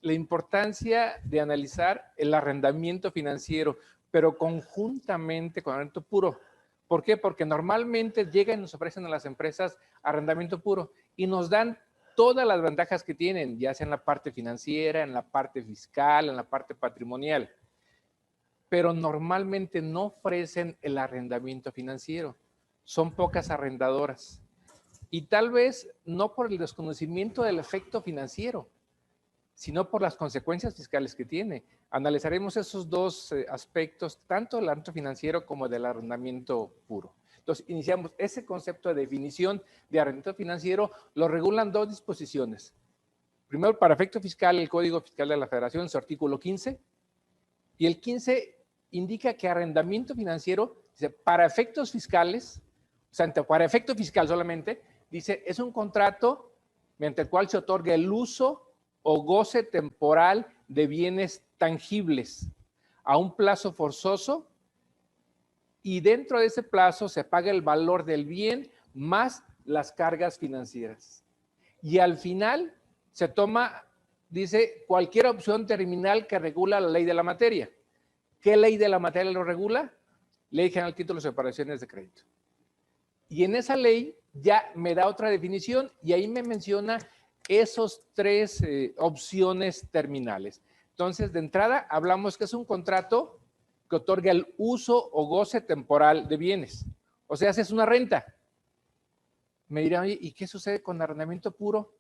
la importancia de analizar el arrendamiento financiero, pero conjuntamente con arrendamiento puro. ¿Por qué? Porque normalmente llegan y nos ofrecen a las empresas arrendamiento puro y nos dan todas las ventajas que tienen, ya sea en la parte financiera, en la parte fiscal, en la parte patrimonial. Pero normalmente no ofrecen el arrendamiento financiero. Son pocas arrendadoras. Y tal vez no por el desconocimiento del efecto financiero, sino por las consecuencias fiscales que tiene. Analizaremos esos dos aspectos, tanto del arrendamiento financiero como del arrendamiento puro. Entonces, iniciamos ese concepto de definición de arrendamiento financiero, lo regulan dos disposiciones. Primero, para efecto fiscal, el Código Fiscal de la Federación, su artículo 15, y el 15 indica que arrendamiento financiero, dice, para efectos fiscales, o sea, para efecto fiscal solamente, dice, es un contrato mediante el cual se otorga el uso o goce temporal de bienes tangibles a un plazo forzoso y dentro de ese plazo se paga el valor del bien más las cargas financieras. Y al final se toma, dice, cualquier opción terminal que regula la ley de la materia. ¿Qué ley de la materia lo regula? Ley General de Títulos y Operaciones de Crédito. Y en esa ley ya me da otra definición y ahí me menciona esos tres opciones terminales. Entonces, de entrada, hablamos que es un contrato que otorga el uso o goce temporal de bienes. O sea, es una renta. Me dirán, ¿y qué sucede con arrendamiento puro?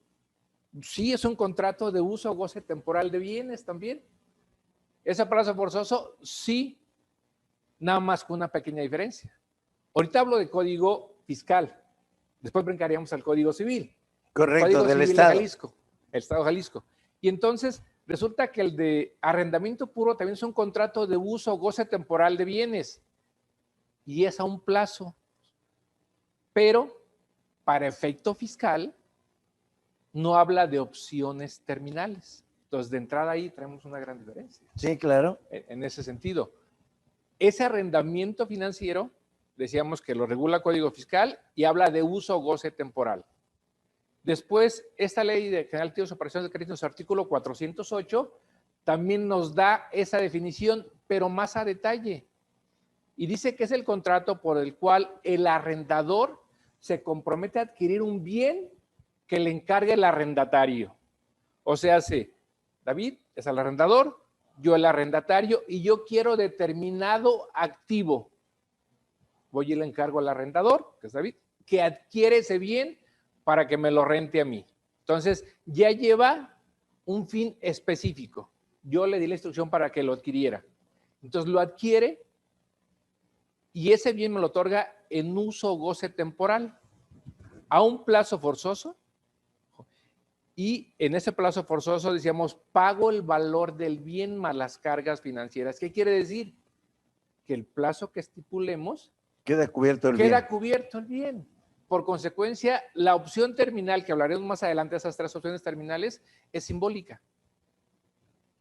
Sí, es un contrato de uso o goce temporal de bienes también. ¿Es a plazo forzoso? Sí, nada más con una pequeña diferencia. Ahorita hablo de código fiscal, después brincaríamos al código civil. Correcto, Código del Civil Estado. de Jalisco, el Estado de Jalisco. Y entonces resulta que el de arrendamiento puro también es un contrato de uso o goce temporal de bienes y es a un plazo, pero para efecto fiscal no habla de opciones terminales. Entonces, de entrada ahí traemos una gran diferencia. Sí, claro. En ese sentido, ese arrendamiento financiero, decíamos que lo regula el Código Fiscal y habla de uso o goce temporal. Después, esta ley de General de Títulos y Operaciones de Crédito, en su artículo 408, también nos da esa definición, pero más a detalle. Y dice que es el contrato por el cual el arrendador se compromete a adquirir un bien que le encargue el arrendatario. O sea, David es el arrendador, yo el arrendatario, y yo quiero determinado activo. Voy y le encargo al arrendador, que es David, que adquiere ese bien para que me lo rente a mí. Entonces, ya lleva un fin específico. Yo le di la instrucción para que lo adquiriera. Entonces, lo adquiere y ese bien me lo otorga en uso o goce temporal a un plazo forzoso. Y en ese plazo forzoso, decíamos, pago el valor del bien más las cargas financieras. ¿Qué quiere decir? Que el plazo que estipulemos queda cubierto el queda bien. cubierto el bien. Por consecuencia, la opción terminal, que hablaremos más adelante de esas tres opciones terminales, es simbólica.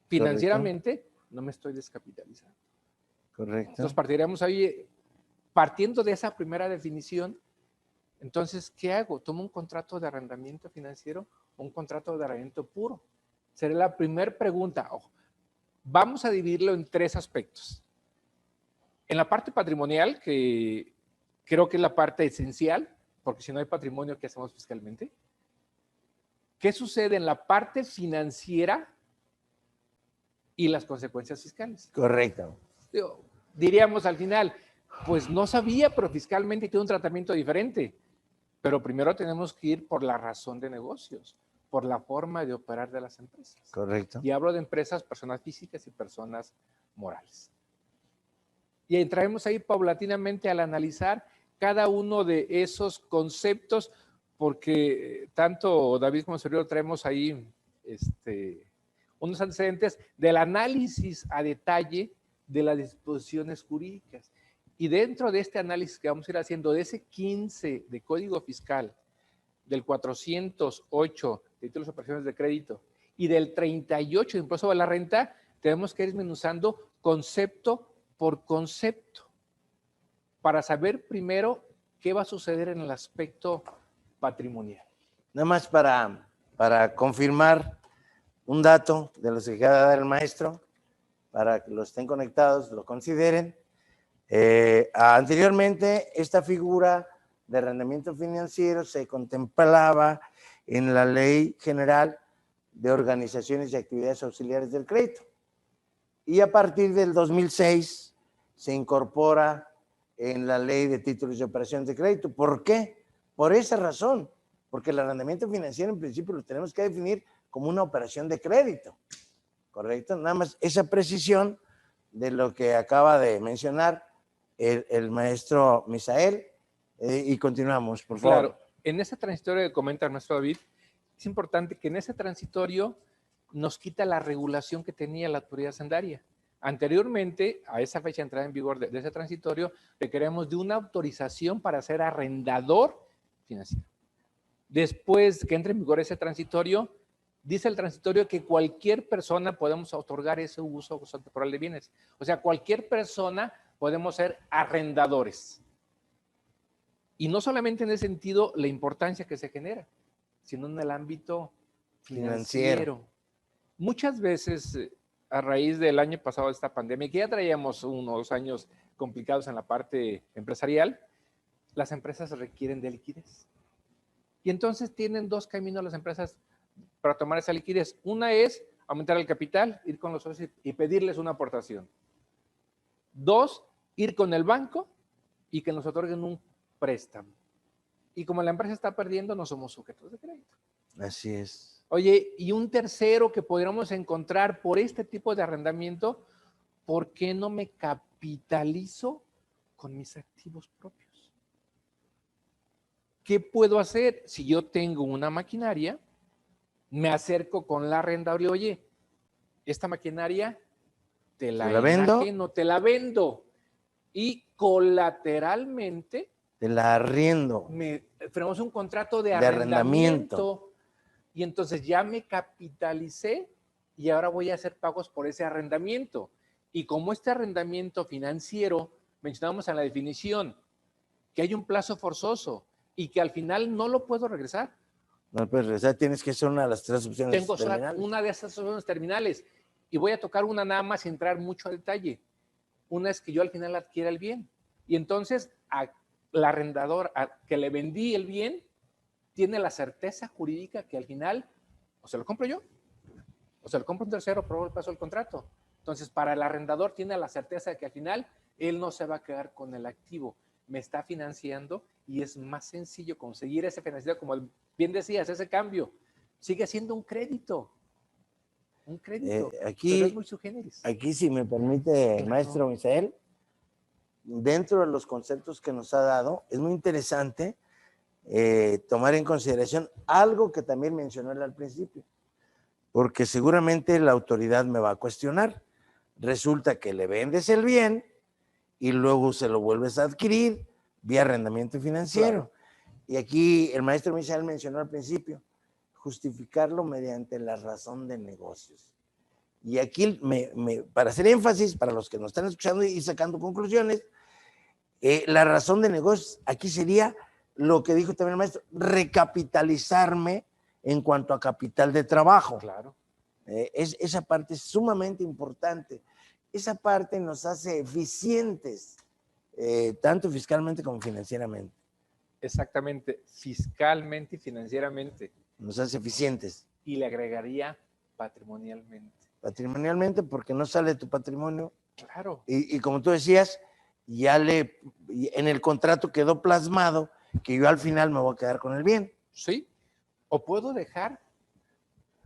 Financieramente, correcto, no me estoy descapitalizando. Correcto. Entonces partiremos ahí, partiendo de esa primera definición. Entonces, ¿qué hago? ¿Tomo un contrato de arrendamiento financiero o un contrato de arrendamiento puro? Será la primera pregunta. Ojo, vamos a dividirlo en tres aspectos. En la parte patrimonial, que creo que es la parte esencial, porque si no hay patrimonio, ¿qué hacemos fiscalmente? ¿Qué sucede en la parte financiera y las consecuencias fiscales? Correcto. Diríamos al final, pues no sabía, pero fiscalmente tiene un tratamiento diferente. Pero primero tenemos que ir por la razón de negocios, por la forma de operar de las empresas. Correcto. Y hablo de empresas, personas físicas y personas morales. Y entraremos ahí paulatinamente al analizar cada uno de esos conceptos, porque tanto David como Sergio traemos ahí unos antecedentes del análisis a detalle de las disposiciones jurídicas. Y dentro de este análisis que vamos a ir haciendo, de ese 15 de Código Fiscal, del 408 de títulos y operaciones de crédito y del 38 de impuesto sobre la renta, tenemos que ir desmenuzando concepto por concepto para saber primero qué va a suceder en el aspecto patrimonial. Nada más para confirmar, un dato de los que acaba de dar el maestro, para que los estén conectados, lo consideren. Anteriormente, esta figura de arrendamiento financiero se contemplaba en la Ley General de Organizaciones y Actividades Auxiliares del Crédito. Y a partir del 2006 se incorpora en la Ley de Títulos y Operaciones de Crédito. ¿Por qué? Por esa razón, porque el arrendamiento financiero en principio lo tenemos que definir como una operación de crédito, ¿correcto? Nada más esa precisión de lo que acaba de mencionar el maestro Misael, y continuamos, por favor. Claro, en ese transitorio que comenta el maestro David, es importante que en ese transitorio nos quita la regulación que tenía la autoridad hacendaria. Anteriormente, a esa fecha de entrada en vigor de ese transitorio, requeríamos de una autorización para ser arrendador financiero. Después que entre en vigor ese transitorio, dice el transitorio que cualquier persona podemos otorgar ese uso temporal de bienes. O sea, cualquier persona podemos ser arrendadores. Y no solamente en ese sentido la importancia que se genera, sino en el ámbito financiero. Muchas veces, a raíz del año pasado de esta pandemia, que ya traíamos unos años complicados en la parte empresarial, las empresas requieren de liquidez. Y entonces tienen dos caminos las empresas para tomar esa liquidez. Una es aumentar el capital, ir con los socios y pedirles una aportación. Dos, ir con el banco y que nos otorguen un préstamo. Y como la empresa está perdiendo, no somos sujetos de crédito. Así es. Oye, y un tercero que podríamos encontrar por este tipo de arrendamiento, ¿por qué no me capitalizo con mis activos propios? ¿Qué puedo hacer? Si yo tengo una maquinaria, me acerco con la arrendadora y oye, esta maquinaria te la enajeno, te la vendo y colateralmente te la arriendo. Tenemos un contrato de arrendamiento y entonces ya me capitalicé y ahora voy a hacer pagos por ese arrendamiento. Y como este arrendamiento financiero, mencionamos en la definición que hay un plazo forzoso y que al final no lo puedo regresar. No puedes regresar, tienes que hacer una de las tres opciones Tengo terminales. Una de esas opciones terminales y voy a tocar una nada más sin entrar mucho a detalle. Una es que yo al final adquiera el bien y entonces la arrendador que le vendí el bien tiene la certeza jurídica que al final o se lo compro yo o se lo compro un tercero por el paso del contrato. Entonces, para el arrendador tiene la certeza de que al final él no se va a quedar con el activo, me está financiando y es más sencillo conseguir ese financiamiento, como bien decías, ese cambio. Sigue siendo un crédito. Un crédito, pero es muy sui generis. Aquí, si me permite, claro, maestro Misael, dentro de los conceptos que nos ha dado, es muy interesante tomar en consideración algo que también mencionó él al principio, porque seguramente la autoridad me va a cuestionar. Resulta que le vendes el bien y luego se lo vuelves a adquirir vía arrendamiento financiero. Claro. Y aquí el maestro Misael mencionó al principio, justificarlo mediante la razón de negocios. Y aquí, para hacer énfasis, para los que nos están escuchando y sacando conclusiones, la razón de negocios aquí sería lo que dijo también el maestro, recapitalizarme en cuanto a capital de trabajo. Claro. Esa parte es sumamente importante. Esa parte nos hace eficientes, tanto fiscalmente como financieramente. Exactamente, fiscalmente y financieramente. Nos hace eficientes. Y le agregaría patrimonialmente. Patrimonialmente, porque no sale tu patrimonio. Claro. Y como tú decías, ya en el contrato quedó plasmado que yo al final me voy a quedar con el bien. Sí. O puedo dejar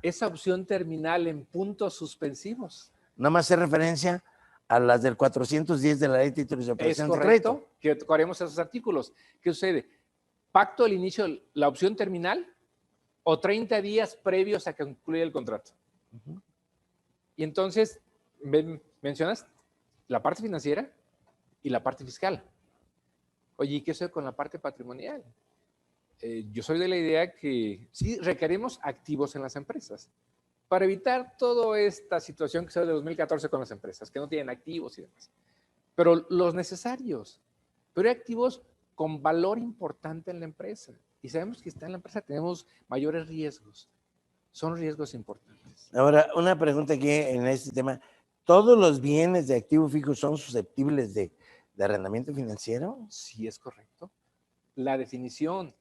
esa opción terminal en puntos suspensivos. Nada más hacer referencia a las del 410 de la Ley de Títulos y Operaciones de Crédito. Es correcto, que tocaremos esos artículos. ¿Qué sucede? Pacto al inicio, la opción terminal o 30 días previos a que concluya el contrato. Y entonces, mencionas la parte financiera y la parte fiscal. Oye, ¿y qué sucede con la parte patrimonial? Yo soy de la idea que sí requerimos activos en las empresas para evitar toda esta situación que se dio de 2014 con las empresas, que no tienen activos y demás. Pero los necesarios, pero hay activos con valor importante en la empresa. Y sabemos que está en la empresa tenemos mayores riesgos. son riesgos importantes. Ahora, una pregunta aquí en este tema. ¿Todos los bienes de activo fijo son susceptibles de arrendamiento financiero? Sí, es correcto. La definición,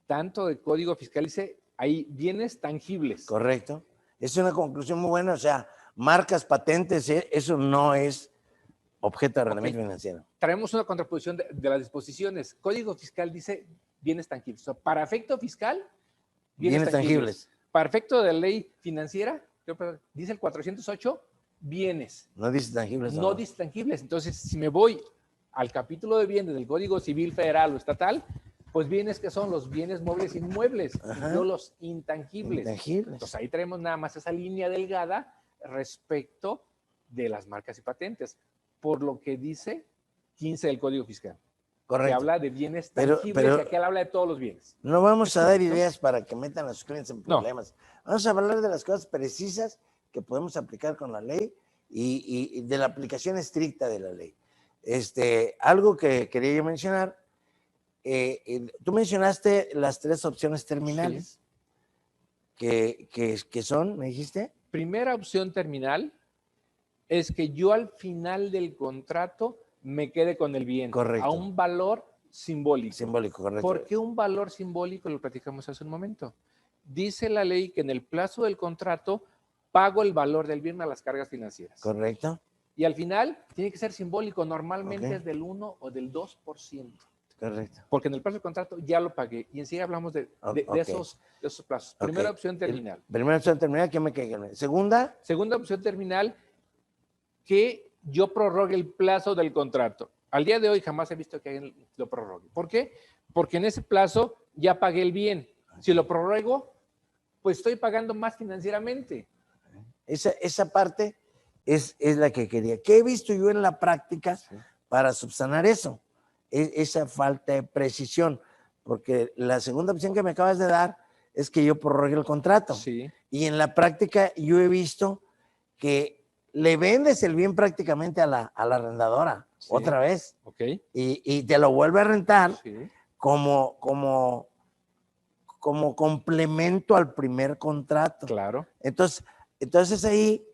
tanto del Código Fiscal, dice, hay bienes tangibles. Correcto. Es una conclusión muy buena. O sea, marcas, patentes, eso no es objeto de arrendamiento financiero. Traemos una contraposición de las disposiciones. Código Fiscal dice bienes tangibles. O sea, para efecto fiscal, bienes tangibles. Para efecto de ley financiera, dice el 408, bienes. No dice tangibles. No dice tangibles. Entonces, si me voy al capítulo de bienes del Código Civil Federal o Estatal, pues bienes que son los bienes móviles e inmuebles, no los intangibles. Entonces, ahí traemos nada más esa línea delgada respecto de las marcas y patentes, por lo que dice 15 del Código Fiscal. Correcto. Que habla de bienes tangibles, pero, y aquí habla de todos los bienes. No vamos a dar ideas para que metan a sus clientes en problemas. No. Vamos a hablar de las cosas precisas que podemos aplicar con la ley y de la aplicación estricta de la ley. Algo que quería yo mencionar, tú mencionaste las 3 opciones terminales, sí. que son, ¿me dijiste? Primera opción terminal es que yo al final del contrato me quede con el bien. Correcto. A un valor simbólico. Simbólico, correcto. ¿Por qué un valor simbólico? Lo platicamos hace un momento. Dice la ley que en el plazo del contrato pago el valor del bien a las cargas financieras. Correcto. Y al final tiene que ser simbólico. Normalmente es del 1 o del 2%. Correcto. Porque en el plazo del contrato ya lo pagué. Y enseguida hablamos de esos plazos. Primera opción terminal. Primera opción terminal, ¿qué me queda? ¿Segunda? Segunda opción terminal, que yo prorrogue el plazo del contrato. Al día de hoy jamás he visto que alguien lo prorrogue. ¿Por qué? Porque en ese plazo ya pagué el bien. Si lo prorrogo, pues estoy pagando más financieramente. Esa parte es la que quería. ¿Qué he visto yo en la práctica para subsanar eso? Esa falta de precisión. Porque la segunda opción que me acabas de dar es que yo prorrogue el contrato. Sí. Y en la práctica yo he visto que le vendes el bien prácticamente a la arrendadora, sí, otra vez. Okay. Y te lo vuelve a rentar, sí, como complemento al primer contrato. Claro. Entonces ahí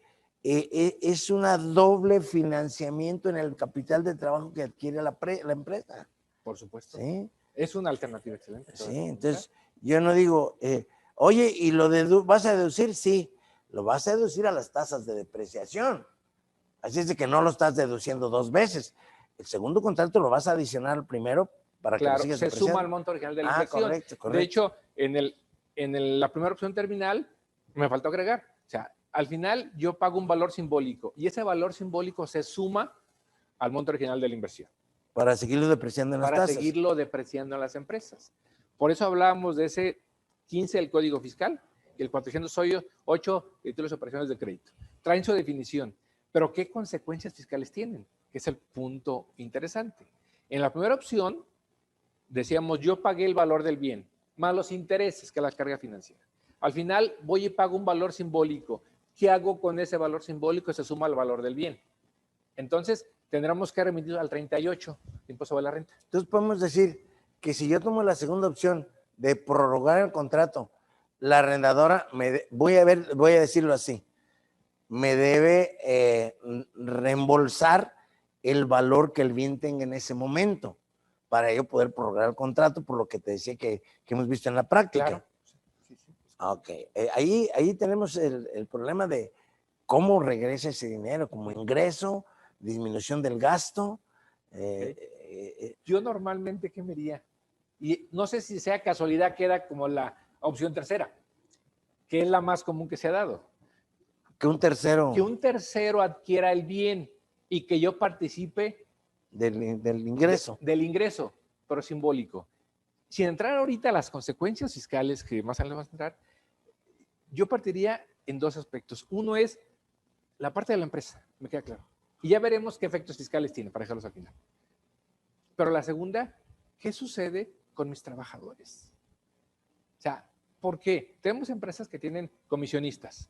es una doble financiamiento en el capital de trabajo que adquiere la empresa. Por supuesto. Sí. Es una alternativa excelente. Sí, entonces yo no digo, oye, ¿y lo vas a deducir? Sí. Lo vas a deducir a las tasas de depreciación. Así es de que no lo estás deduciendo 2 veces. El segundo contrato lo vas a adicionar al primero para que lo sigas depreciando. Se suma al monto original de la inversión. Correcto. De hecho, en la primera opción terminal me faltó agregar. O sea, al final yo pago un valor simbólico y ese valor simbólico se suma al monto original de la inversión. Para seguirlo depreciando en las tasas. Para seguirlo depreciando en las empresas. Por eso hablábamos de ese 15 del Código Fiscal y el 408 títulos de operaciones de crédito. Traen su definición, pero ¿qué consecuencias fiscales tienen? Que es el punto interesante. En la primera opción, decíamos, yo pagué el valor del bien, más los intereses, que es la carga financiera. Al final, voy y pago un valor simbólico. ¿Qué hago con ese valor simbólico? Se suma al valor del bien. Entonces, tendremos que remitir al 38, impuesto sobre la renta. Entonces, podemos decir que si yo tomo la segunda opción de prorrogar el contrato, la arrendadora, voy a decirlo así, me debe reembolsar el valor que el bien tenga en ese momento para yo poder prorrogar el contrato, por lo que te decía que hemos visto en la práctica. Claro. Sí. Ok, ahí tenemos el problema de cómo regresa ese dinero, como ingreso, disminución del gasto. Yo normalmente, ¿qué me diría? Y no sé si sea casualidad, queda como la opción tercera, que es la más común que se ha dado. Que un tercero. Que un tercero adquiera el bien y que yo participe del ingreso. Del ingreso, pero simbólico. Sin entrar ahorita a las consecuencias fiscales, que más adelante vamos a entrar, yo partiría en 2 aspectos. Uno es la parte de la empresa, me queda claro. Y ya veremos qué efectos fiscales tiene, para dejarlos al final. Pero la segunda, ¿qué sucede con mis trabajadores? O sea, ¿por qué? Tenemos empresas que tienen comisionistas.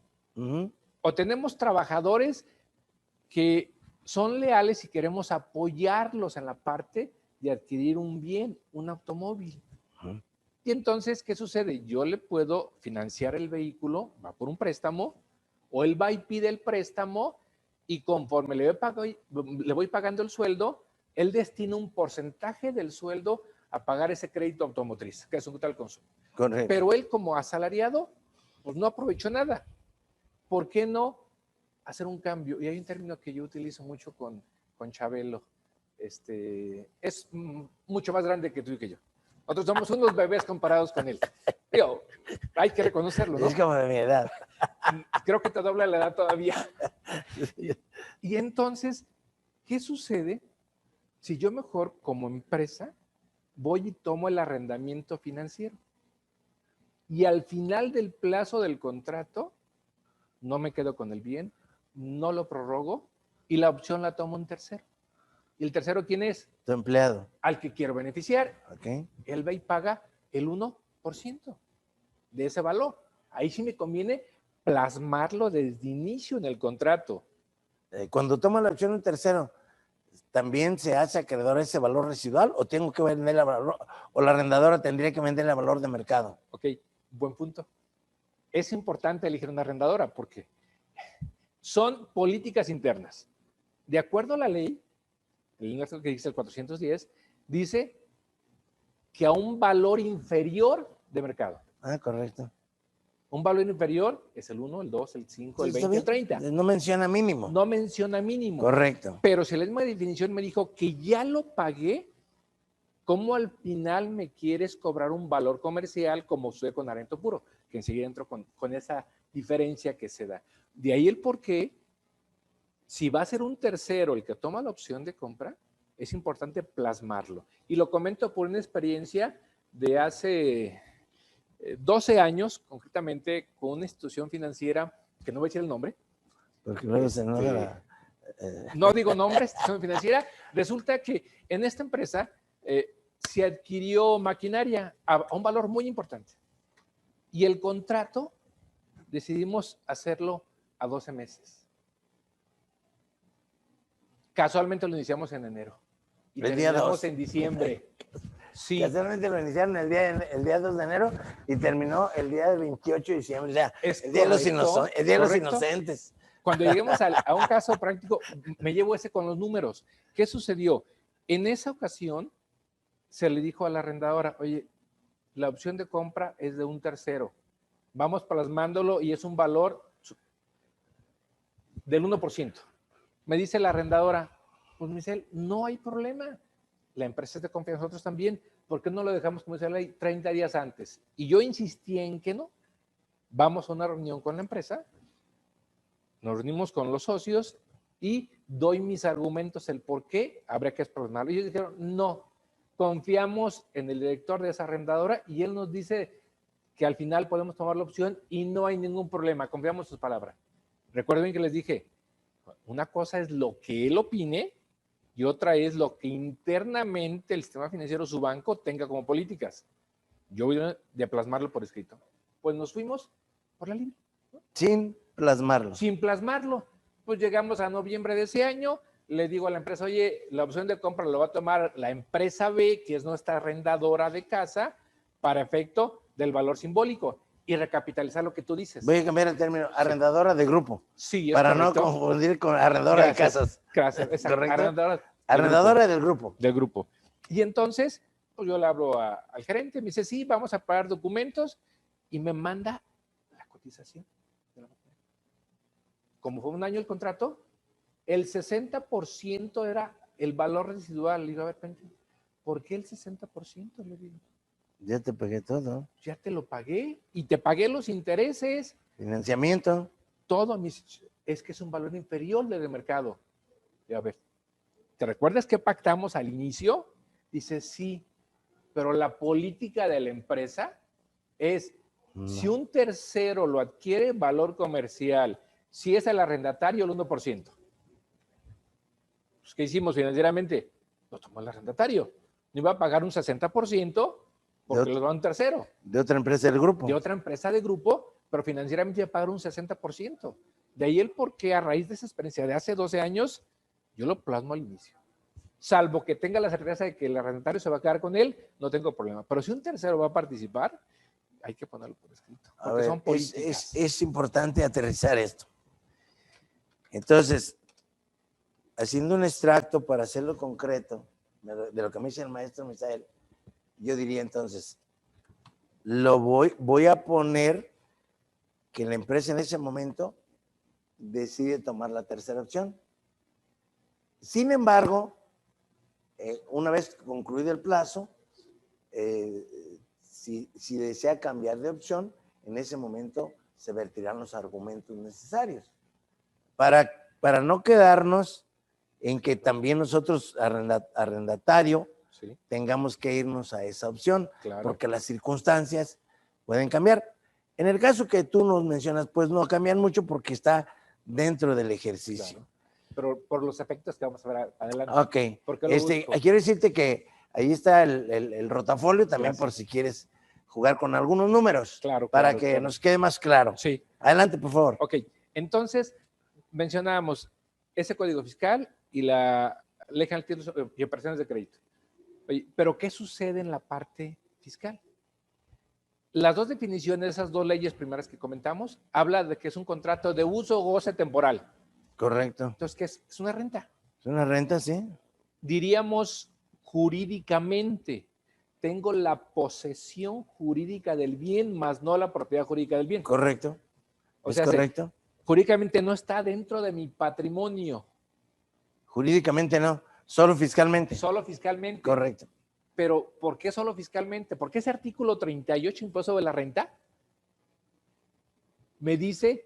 O tenemos trabajadores que son leales y queremos apoyarlos en la parte de adquirir un bien, un automóvil. Y entonces, ¿qué sucede? Yo le puedo financiar el vehículo, va por un préstamo, o él va y pide el préstamo y conforme le voy pagando el sueldo, él destina un porcentaje del sueldo a pagar ese crédito automotriz, que es un total consumo. Correcto. Pero él como asalariado, pues no aprovechó nada. ¿Por qué no hacer un cambio? Y hay un término que yo utilizo mucho con Chabelo. Es mucho más grande que tú y que yo. Nosotros somos unos bebés comparados con él. Digo, hay que reconocerlo, ¿no? Es como de mi edad. Creo que te dobla la edad todavía. Y entonces, ¿qué sucede si yo mejor como empresa voy y tomo el arrendamiento financiero? Y al final del plazo del contrato, no me quedo con el bien, no lo prorrogo y la opción la tomo un tercero. Y el tercero, ¿quién es? Tu empleado. Al que quiero beneficiar. Ok. Él va y paga el 1% de ese valor. Ahí sí me conviene plasmarlo desde inicio en el contrato. Cuando toma la opción un tercero, ¿también se hace acreedor ese valor residual o tengo que vender o la arrendadora tendría que vender el valor de mercado? Ok, buen punto. Es importante elegir una arrendadora porque son políticas internas. De acuerdo a la ley, el nuestro que dice el 410, dice que a un valor inferior de mercado. Ah, correcto. Un valor inferior es el 1, el 2, el 5, el 20, el 30. No menciona mínimo. No menciona mínimo. Correcto. Pero si la misma definición me dijo que ya lo pagué, ¿cómo al final me quieres cobrar un valor comercial como sucede con Arrendamiento Puro? Que enseguida entro con esa diferencia que se da. De ahí el por qué, si va a ser un tercero el que toma la opción de compra, es importante plasmarlo. Y lo comento por una experiencia de hace 12 años, concretamente, con una institución financiera, que no voy a decir el nombre. Porque luego se enoja. No digo nombre, institución financiera. Resulta que en esta empresa se adquirió maquinaria a un valor muy importante. Y el contrato decidimos hacerlo a 12 meses. Casualmente lo iniciamos en enero. Y El día terminamos 2. en diciembre. Sí. Casualmente lo iniciaron el día 2 de enero y terminó el día 28 de diciembre. O sea, el día de los inocentes. Cuando lleguemos a un caso práctico, me llevo ese con los números. ¿Qué sucedió? En esa ocasión se le dijo a la arrendadora, oye, la opción de compra es de un tercero. Vamos plasmándolo y es un valor del 1%. Me dice la arrendadora, pues Michelle, no hay problema. La empresa es de confianza, nosotros también. ¿Por qué no lo dejamos, como dice la ley, 30 días antes? Y yo insistí en que no. Vamos a una reunión con la empresa, nos reunimos con los socios y doy mis argumentos, el por qué habría que plasmarlo. Y ellos dijeron, no, confiamos en el director de esa arrendadora y él nos dice que al final podemos tomar la opción y no hay ningún problema, confiamos en sus palabras. Recuerden que les dije, una cosa es lo que él opine y otra es lo que internamente el sistema financiero, su banco, tenga como políticas. Yo voy a plasmarlo por escrito. Pues nos fuimos por la libre. Sin plasmarlo. Sin plasmarlo. Pues llegamos a noviembre de ese año, le digo a la empresa, oye, la opción de compra lo va a tomar la empresa B, que es nuestra arrendadora de casa, para efecto del valor simbólico y recapitalizar lo que tú dices. Voy a cambiar el término, arrendadora de grupo. Sí, es para correcto. No confundir con arrendadora de casas. Gracias, exacto. Arrendadora del grupo. Del grupo. Y entonces, pues yo le hablo al gerente, me dice, sí, vamos a pagar documentos y me manda la cotización. Como fue un año el contrato, el 60% era el valor residual. Le digo, a ver, ¿por qué el 60%? Le digo. Ya te pagué todo. Ya te lo pagué y te pagué los intereses. Financiamiento. Todo. Es que es un valor inferior del mercado. Y a ver, ¿te recuerdas que pactamos al inicio? Dice, sí, pero la política de la empresa es, si un tercero lo adquiere valor comercial, si es el arrendatario, el 1%. Pues, ¿qué hicimos financieramente? Lo tomó el arrendatario. No iba a pagar un 60% porque lo da un tercero. De otra empresa del grupo. De otra empresa de grupo, pero financieramente iba a pagar un 60%. De ahí el por qué, a raíz de esa experiencia de hace 12 años, yo lo plasmo al inicio. salvo que tenga la certeza de que el arrendatario se va a quedar con él, no tengo problema. Pero si un tercero va a participar, hay que ponerlo por escrito, A porque ver, son políticas. es importante aterrizar esto. Entonces, haciendo un extracto para hacerlo concreto de lo que me dice el maestro Misael, yo diría entonces, voy a poner que la empresa en ese momento decide tomar la tercera opción. Sin embargo, una vez concluido el plazo, si desea cambiar de opción, en ese momento se vertirán los argumentos necesarios para no quedarnos en que también nosotros, arrendatario, Sí, tengamos que irnos a esa opción, claro. porque las circunstancias pueden cambiar. En el caso que tú nos mencionas, pues no cambian mucho porque está dentro del ejercicio. Claro. Pero por los efectos que vamos a ver adelante. Ok. ¿Por qué lo busco? Quiero decirte que ahí está el rotafolio también. Gracias. Por si quieres jugar con algunos números. Claro, Para claro, que claro. nos quede más claro. Sí. Adelante, por favor. Ok, entonces mencionábamos ese código fiscal y la ley general de títulos y operaciones de crédito. Oye, pero ¿qué sucede en la parte fiscal? Las dos definiciones, esas dos leyes primeras que comentamos, habla de que es un contrato de uso o goce temporal. Correcto. Entonces, ¿qué es? Es una renta. Es una renta, sí. Diríamos jurídicamente, tengo la posesión jurídica del bien, más no la propiedad jurídica del bien. Correcto. O es sea, correcto. Jurídicamente no está dentro de mi patrimonio. Jurídicamente no, solo fiscalmente. Solo fiscalmente. Correcto. Pero ¿por qué solo fiscalmente? Porque ese artículo 38, impuesto sobre la renta, me dice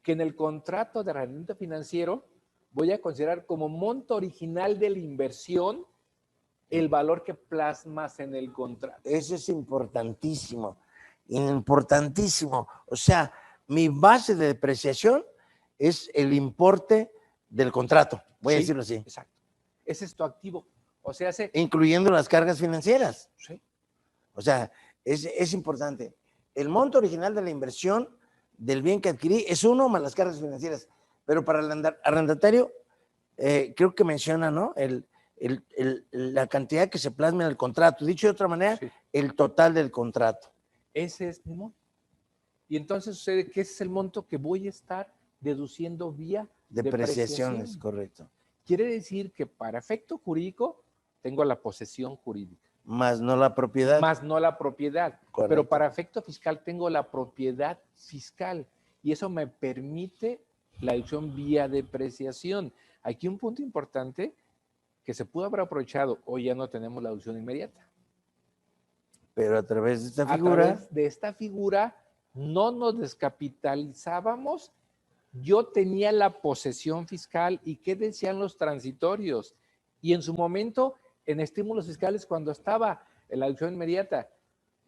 que en el contrato de arrendamiento financiero voy a considerar como monto original de la inversión el valor que plasmas en el contrato. Eso es importantísimo, importantísimo. O sea, mi base de depreciación es el importe del contrato, voy a decirlo así. Exacto. Ese es tu activo. O sea, incluyendo las cargas financieras. Sí. O sea, es importante. El monto original de la inversión del bien que adquirí es uno más las cargas financieras. Pero para el arrendatario, creo que menciona, ¿no? La cantidad que se plasma en el contrato. Dicho de otra manera, sí, el total del contrato. Ese es mi monto. Y entonces sucede que ese es el monto que voy a estar deduciendo vía depreciaciones, correcto. Quiere decir que para efecto jurídico tengo la posesión jurídica. Más no la propiedad. Más no la propiedad. Correcto. Pero para efecto fiscal tengo la propiedad fiscal. Y eso me permite la deducción vía depreciación. Aquí un punto importante que se pudo haber aprovechado. Hoy ya no tenemos la deducción inmediata. Pero a través de esta figura. A través de esta figura no nos descapitalizábamos. Yo tenía la posesión fiscal y qué decían los transitorios. Y en su momento, en estímulos fiscales, cuando estaba en la deducción inmediata,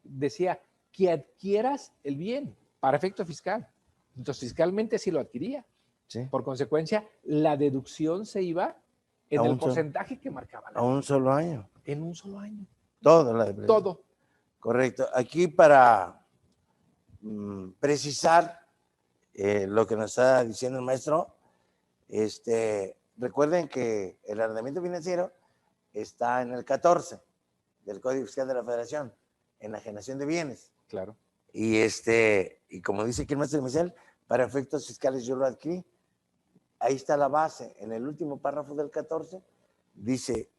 decía que adquieras el bien para efecto fiscal. Entonces, fiscalmente sí lo adquiría. Sí. Por consecuencia, la deducción se iba en el porcentaje que marcaba. A un solo año. En un solo año. Todo la depreciación. Todo. Correcto. Aquí para precisar lo que nos está diciendo el maestro, recuerden que el arrendamiento financiero está en el 14 del Código Fiscal de la Federación, enajenación de bienes. Claro. Y como dice aquí el maestro Misael, para efectos fiscales yo lo adquirí. Ahí está la base. En el último párrafo del 14 dice,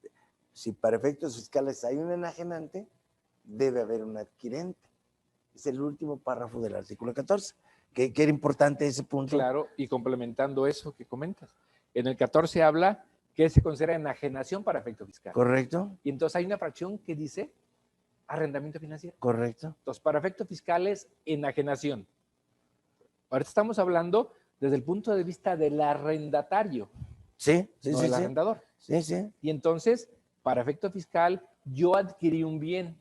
si para efectos fiscales hay un enajenante, debe haber un adquirente. Es el último párrafo del artículo 14. Que era importante ese punto. Claro, y complementando eso que comentas. En el 14 habla que se considera enajenación para efecto fiscal. Correcto. Y entonces hay una fracción que dice arrendamiento financiero. Correcto. Entonces, para efecto fiscal es enajenación. Ahorita estamos hablando desde el punto de vista del arrendatario. Sí, no del arrendador. Sí, sí. Y entonces, para efecto fiscal, yo adquirí un bien.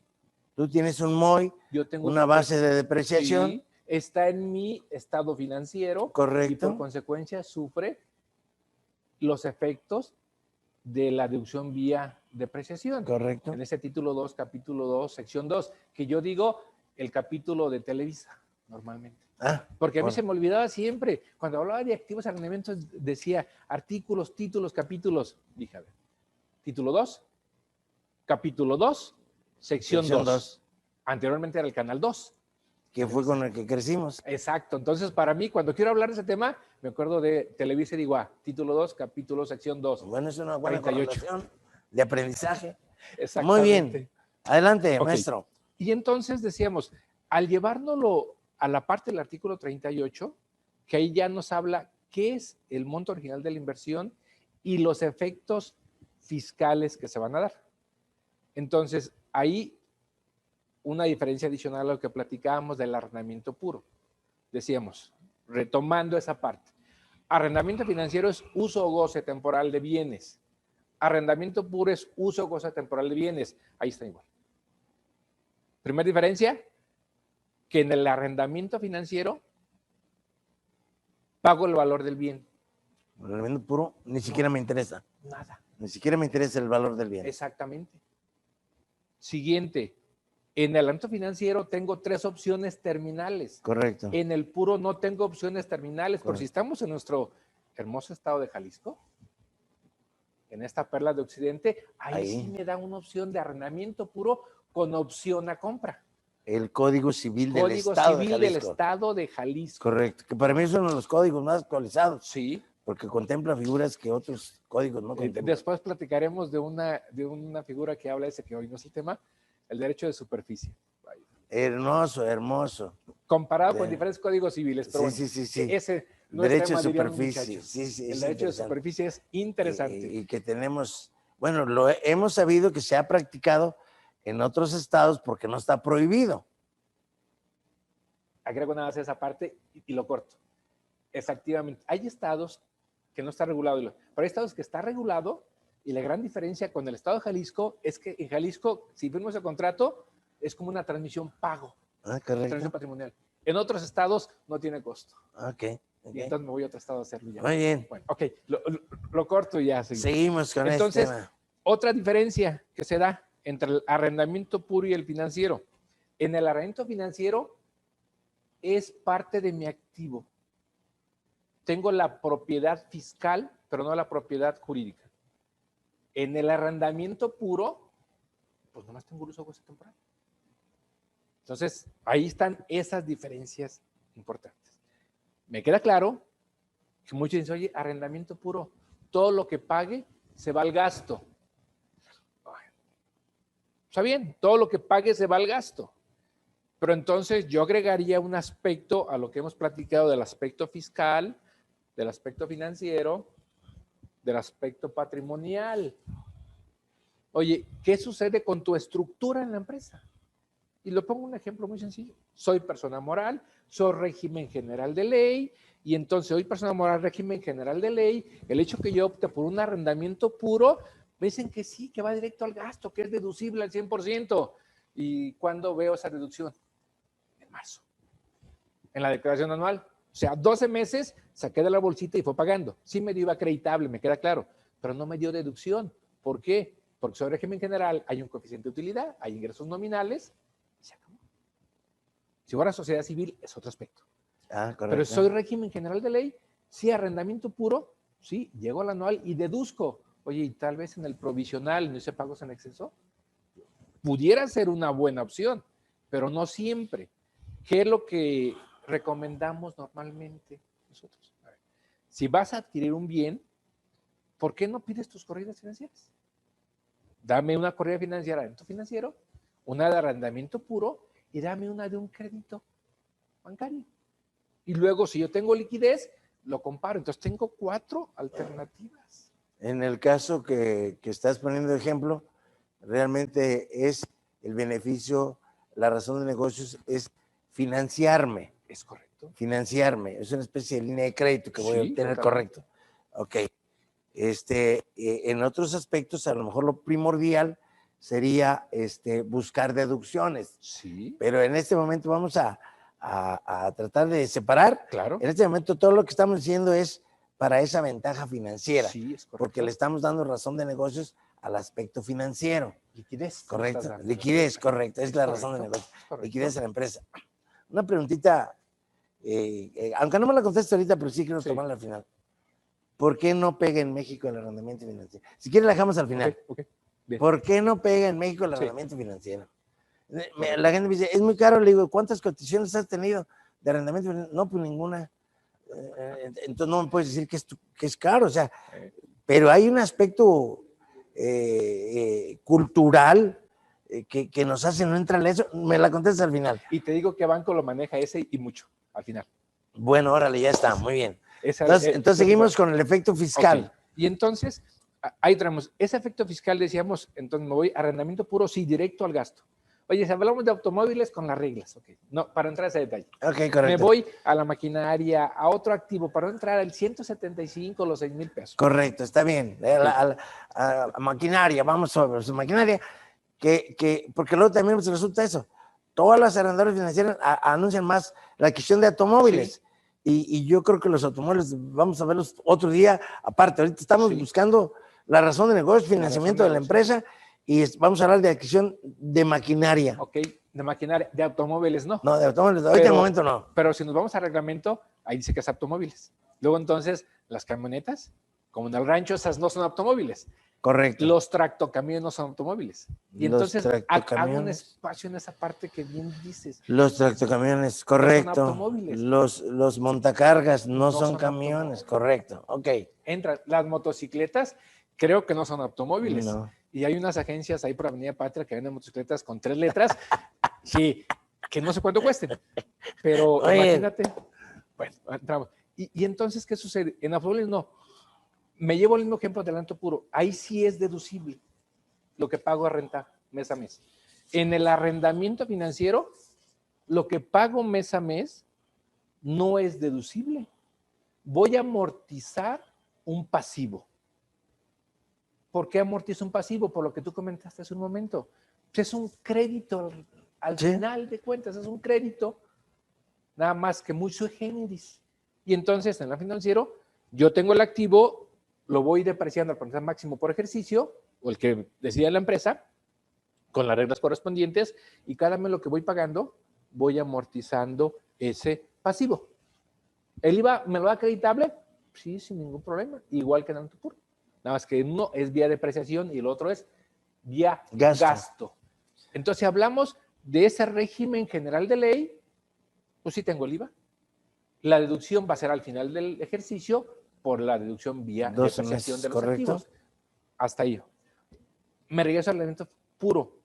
Tú tienes un MOI, yo tengo una base de depreciación. Sí, está en mi estado financiero. Correcto. Y por consecuencia sufre los efectos de la deducción vía depreciación. Correcto. En ese título 2, capítulo 2, sección 2, que yo digo el capítulo de Televisa, normalmente. Porque a mí se me olvidaba siempre, cuando hablaba de activos arrendamientos, decía artículos, títulos, capítulos. Dije, a ver, título 2, capítulo 2, sección 2. Anteriormente era el canal 2. Que fue con el que crecimos. Exacto. Entonces, para mí, cuando quiero hablar de ese tema, me acuerdo de Televisa y digo, título 2, capítulo, sección 2. Bueno, es una buena 38. correlación de aprendizaje. Exactamente. Muy bien. Adelante, Ok. maestro. Y entonces decíamos, al llevárnoslo a la parte del artículo 38, que ahí ya nos habla qué es el monto original de la inversión y los efectos fiscales que se van a dar. Entonces, ahí una diferencia adicional a lo que platicábamos del arrendamiento puro. Decíamos, retomando esa parte, arrendamiento financiero es uso o goce temporal de bienes. Arrendamiento puro es uso o goce temporal de bienes. Ahí está igual. Primera diferencia, que en el arrendamiento financiero pago el valor del bien. El arrendamiento puro ni siquiera me interesa. Nada. Ni siquiera me interesa el valor del bien. Exactamente. Siguiente, en el arrendamiento financiero tengo 3 opciones terminales. Correcto. En el puro no tengo opciones terminales. Por si estamos en nuestro hermoso estado de Jalisco, en esta perla de Occidente, ahí sí me da una opción de arrendamiento puro con opción a compra. El Código Civil del Código Estado Civil de del Jalisco. Estado de Jalisco. Correcto. Que para mí es uno de los códigos más actualizados. Sí. Porque contempla figuras que otros códigos no contemplan. Después platicaremos de una figura que habla ese que hoy no es el tema, el derecho de superficie. Hermoso, hermoso. Comparado con diferentes códigos civiles. Pero sí, bueno, sí, sí. Ese no derecho es tema, de dirían los superficie. muchachos. Sí, sí, el derecho de superficie es interesante. Y que tenemos, bueno, lo hemos sabido que se ha practicado en otros estados porque no está prohibido. Agrego nada más esa parte y lo corto. Efectivamente, hay estados que no está regulado, pero hay estados que está regulado y la gran diferencia con el estado de Jalisco es que en Jalisco, si firmo ese contrato, es como una transmisión pago. Correcto. Transmisión patrimonial. En otros estados no tiene costo. Ok. Y entonces me voy a otro estado a hacerlo ya. Muy bien. Bueno, ok, lo corto y ya. Seguimos con entonces, este tema. Otra diferencia que se da entre el arrendamiento puro y el financiero. En el arrendamiento financiero es parte de mi activo. Tengo la propiedad fiscal, pero no la propiedad jurídica. En el arrendamiento puro, pues nomás tengo el uso de goce temporal. Entonces, ahí están esas diferencias importantes. Me queda claro que muchos dicen, oye, arrendamiento puro, todo lo que pague se va al gasto. Está bien, todo lo que pague se va al gasto. Pero entonces yo agregaría un aspecto a lo que hemos platicado del aspecto fiscal, del aspecto financiero, del aspecto patrimonial. Oye, ¿qué sucede con tu estructura en la empresa? Y lo pongo un ejemplo muy sencillo. Soy persona moral, soy régimen general de ley, y entonces soy persona moral, régimen general de ley. El hecho que yo opte por un arrendamiento puro, me dicen que sí, que va directo al gasto, que es deducible al 100%. ¿Y cuándo veo esa deducción? En marzo. En la declaración anual. O sea, 12 meses saqué de la bolsita y fue pagando. Sí me dio IVA acreditable, me queda claro, pero no me dio deducción. ¿Por qué? Porque soy régimen general, hay un coeficiente de utilidad, hay ingresos nominales, y se acabó. Si fuera sociedad civil, es otro aspecto. Pero soy régimen general de ley, sí, arrendamiento puro, sí, llego al anual y deduzco. Oye, y tal vez en el provisional no hice pagos en exceso. Pudiera ser una buena opción, pero no siempre. ¿Qué es lo que recomendamos normalmente nosotros? A ver, si vas a adquirir un bien, ¿por qué no pides tus corridas financieras? Dame una corrida financiera de financiero, una de arrendamiento puro y dame una de un crédito bancario. Y luego, si yo tengo liquidez, lo comparo. Entonces, tengo 4 alternativas. En el caso que estás poniendo de ejemplo, realmente es el beneficio, la razón de negocios es financiarme. Es correcto. Financiarme. Es una especie de línea de crédito que voy a obtener, correcto. Ok. En otros aspectos, a lo mejor lo primordial sería buscar deducciones. Sí. Pero en este momento vamos a tratar de separar. Claro. En este momento todo lo que estamos diciendo es para esa ventaja financiera. Sí, es correcto. Porque le estamos dando razón de negocios al aspecto financiero. Liquidez. Correcto. Liquidez, correcto. Es la razón de negocio. Liquidez en la empresa. Una preguntita, aunque no me la conteste ahorita, pero sí quiero tomarla al final. ¿por qué no pega en México el arrendamiento financiero? Si quieres la dejamos al final. Ok, bien. ¿Por qué no pega en México el Sí. arrendamiento financiero? La gente me dice, es muy caro. Le digo, ¿cuántas cotizaciones has tenido de arrendamiento financiero? No, pues ninguna. Entonces no me puedes decir que es caro, o sea, pero hay un aspecto cultural que nos hace no entrar en eso. Me la contestas al final. Y te digo que banco lo maneja ese y mucho, al final. Bueno, órale, ya está, muy bien. Esa, Entonces seguimos con el efecto fiscal. Okay. Y entonces, ahí tenemos ese efecto fiscal, decíamos, entonces me voy a arrendamiento puro, sí, directo al gasto. Oye, si hablamos de automóviles, con las reglas, ok. No, para entrar a ese detalle. Ok, correcto. Me voy a la maquinaria, a otro activo, para no entrar al 175, los 6,000 pesos. Correcto, está bien. A maquinaria, vamos sobre su maquinaria, porque luego también nos resulta eso. Todas las arrendadoras financieras anuncian más la adquisición de automóviles. Sí. Y yo creo que los automóviles vamos a verlos otro día aparte. Ahorita estamos buscando la razón de negocio, financiamiento de la empresa, y vamos a hablar de adquisición de maquinaria. Ok, de maquinaria, de automóviles no. No, de automóviles, ahorita en el momento no. Pero si nos vamos al reglamento, ahí dice que es automóviles. Luego entonces, las camionetas, como en el rancho, esas no son automóviles. Correcto. Los tractocamiones no son automóviles. Y entonces hago un espacio en esa parte que bien dices. Los tractocamiones, correcto. No son automóviles. Los montacargas no son camiones, correcto. Ok. Entran las motocicletas, creo que no son automóviles. No. Y hay unas agencias ahí por Avenida Patria que venden motocicletas con 3 letras que no sé cuánto cuesten. Pero oye, imagínate. Bueno, entramos. Y entonces, ¿qué sucede? En automóviles no. Me llevo el mismo ejemplo de arrendamiento puro. Ahí sí es deducible lo que pago a rentar mes a mes. En el arrendamiento financiero, lo que pago mes a mes no es deducible. Voy a amortizar un pasivo. ¿Por qué amortizo un pasivo? Por lo que tú comentaste hace un momento. Es un crédito al final de cuentas, es un crédito, nada más que muy sui generis. Y entonces, en el financiero, yo tengo el activo, lo voy depreciando al porcentaje máximo por ejercicio, o el que decida la empresa, con las reglas correspondientes, y cada mes lo que voy pagando, voy amortizando ese pasivo. ¿El IVA me lo da acreditable? Sí, sin ningún problema, igual que en el puro. Nada más que uno es vía depreciación y el otro es vía gasto. Entonces, si hablamos de ese régimen general de ley, pues sí tengo el IVA. La deducción va a ser al final del ejercicio por la deducción vía depreciación de los activos. Hasta ahí. Me regreso al elemento puro.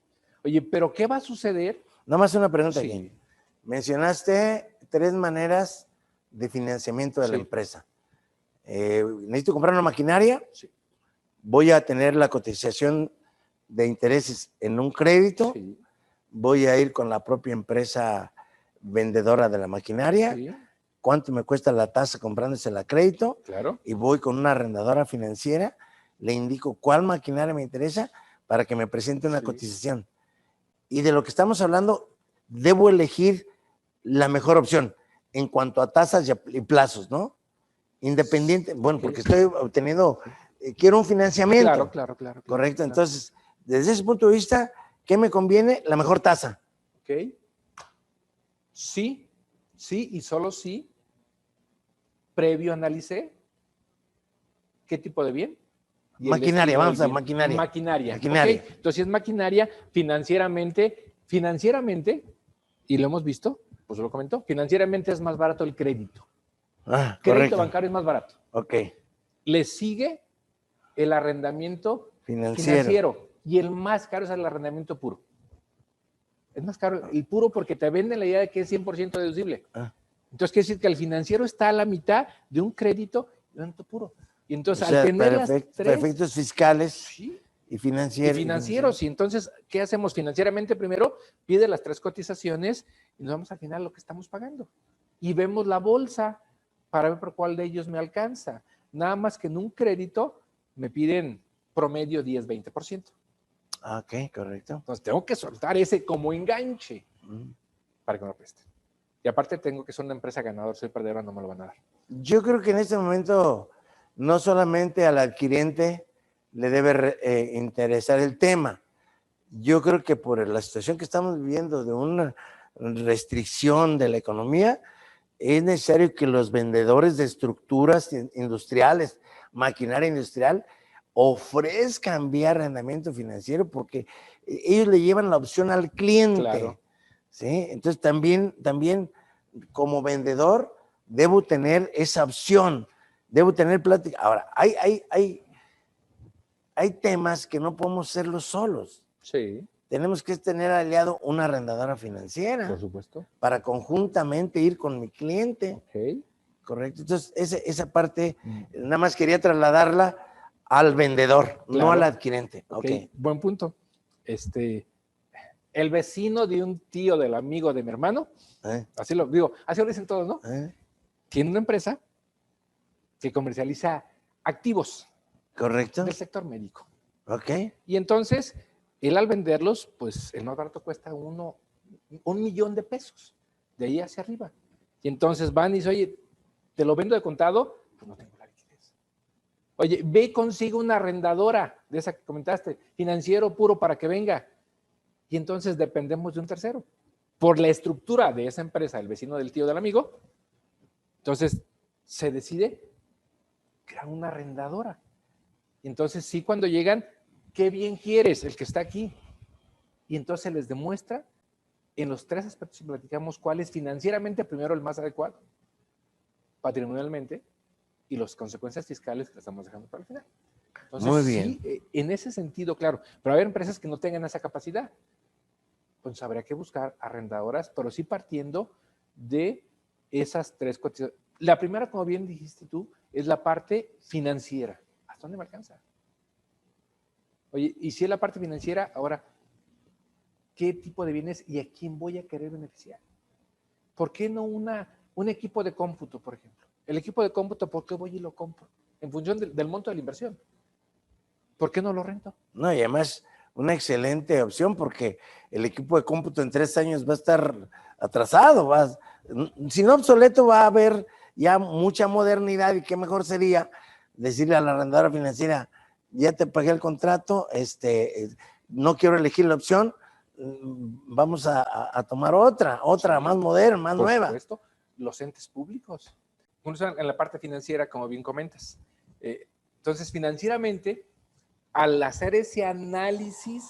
Oye, ¿pero qué va a suceder? Nada más una pregunta aquí. Mencionaste 3 maneras de financiamiento de la empresa. Necesito comprar una maquinaria. Sí. Voy a tener la cotización de intereses en un crédito. Sí. Voy a ir con la propia empresa vendedora de la maquinaria. Sí. ¿Cuánto me cuesta la tasa comprándosela a crédito? Claro. Y voy con una arrendadora financiera, le indico cuál maquinaria me interesa para que me presente una cotización. Y de lo que estamos hablando, debo elegir la mejor opción en cuanto a tasas y plazos, ¿no? Independiente, bueno, porque estoy obteniendo, quiero un financiamiento. Claro. Correcto, entonces, desde ese punto de vista, ¿qué me conviene? La mejor tasa. Ok. Sí y solo sí. Previo analicé qué tipo de bien. Maquinaria, vamos a maquinaria. Maquinaria. Okay. Entonces, si es maquinaria, financieramente, y lo hemos visto, pues lo comentó, financieramente es más barato el crédito. Crédito bancario es más barato. Ok. Le sigue el arrendamiento financiero. Y el más caro es el arrendamiento puro. Es más caro el puro porque te venden la idea de que es 100% deducible. Entonces, quiere decir que el financiero está a la mitad de un crédito y un arrendamiento puro. Y entonces, al tener las 3... efectos fiscales y financieros. Y financieros. Y entonces, ¿qué hacemos financieramente? Primero, pide las 3 cotizaciones y nos vamos al final a lo que estamos pagando. Y vemos la bolsa para ver por cuál de ellos me alcanza. Nada más que en un crédito me piden promedio 10-20%. Ok, correcto. Entonces, tengo que soltar ese como enganche para que me lo presten. Y aparte tengo que ser una empresa ganadora, soy perdedor, no me lo van a dar. Yo creo que en este momento no solamente al adquirente le debe interesar el tema. Yo creo que por la situación que estamos viviendo de una restricción de la economía, es necesario que los vendedores de estructuras industriales, maquinaria industrial, ofrezcan vía arrendamiento financiero, porque ellos le llevan la opción al cliente. Claro. ¿Sí? Entonces también como vendedor debo tener esa opción, debo tener plática. Ahora, hay temas que no podemos hacerlos solos. Sí. Tenemos que tener aliado una arrendadora financiera. Por supuesto. Para conjuntamente ir con mi cliente. Ok. Correcto. Entonces, esa parte nada más quería trasladarla al vendedor, Claro. no al adquirente. Ok, Okay. Buen punto. El vecino de un tío del amigo de mi hermano, así lo digo, así lo dicen todos, ¿no? Tiene una empresa que comercializa activos. Correcto. Del sector médico. Ok. Y entonces, él al venderlos, pues el más barato cuesta $1 millón. De ahí hacia arriba. Y entonces van y dicen, oye, ¿te lo vendo de contado? Pues no tengo la liquidez. Oye, ve consigo una arrendadora de esa que comentaste, financiero puro para que venga. Y entonces dependemos de un tercero. Por la estructura de esa empresa, el vecino del tío del amigo, entonces se decide crear una arrendadora. Y entonces sí, cuando llegan, ¿qué bien quieres? El que está aquí. Y entonces les demuestra en los 3 aspectos que platicamos cuál es financieramente primero el más adecuado, patrimonialmente y las consecuencias fiscales que le estamos dejando para el final. Entonces, muy bien. Sí, en ese sentido, claro, pero hay empresas que no tengan esa capacidad. Pues habría que buscar arrendadoras, pero sí partiendo de esas 3 cosas. La primera, como bien dijiste tú, es la parte financiera. ¿Hasta dónde me alcanza? Oye, y si es la parte financiera, ahora, ¿qué tipo de bienes y a quién voy a querer beneficiar? ¿Por qué no un equipo de cómputo, por ejemplo? El equipo de cómputo, ¿por qué voy y lo compro? En función del monto de la inversión. ¿Por qué no lo rento? No, y además, una excelente opción, porque el equipo de cómputo en 3 años va a estar atrasado, si no obsoleto, va a haber ya mucha modernidad, y qué mejor sería decirle a la arrendadora financiera, ya te pagué el contrato, no quiero elegir la opción, vamos a tomar otra sí, más moderna, más nueva. Por supuesto, los entes públicos. En la parte financiera, como bien comentas. Entonces, financieramente, al hacer ese análisis,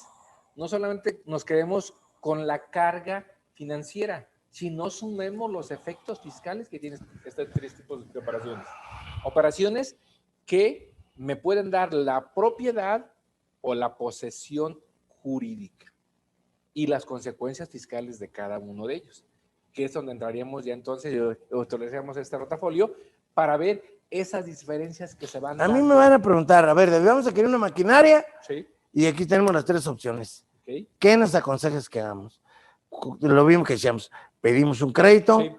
no solamente nos quedemos con la carga financiera, sino sumemos los efectos fiscales que tienen estos 3 tipos de operaciones. Operaciones que me pueden dar la propiedad o la posesión jurídica y las consecuencias fiscales de cada uno de ellos, que es donde entraríamos ya entonces, y utilizaríamos este rotafolio para ver esas diferencias que se van dando. A mí me van a preguntar, a ver, vamos a querer una maquinaria, sí, y aquí tenemos las 3 opciones. Okay. ¿Qué nos aconsejas que hagamos? Lo mismo que decíamos, pedimos un crédito, sí,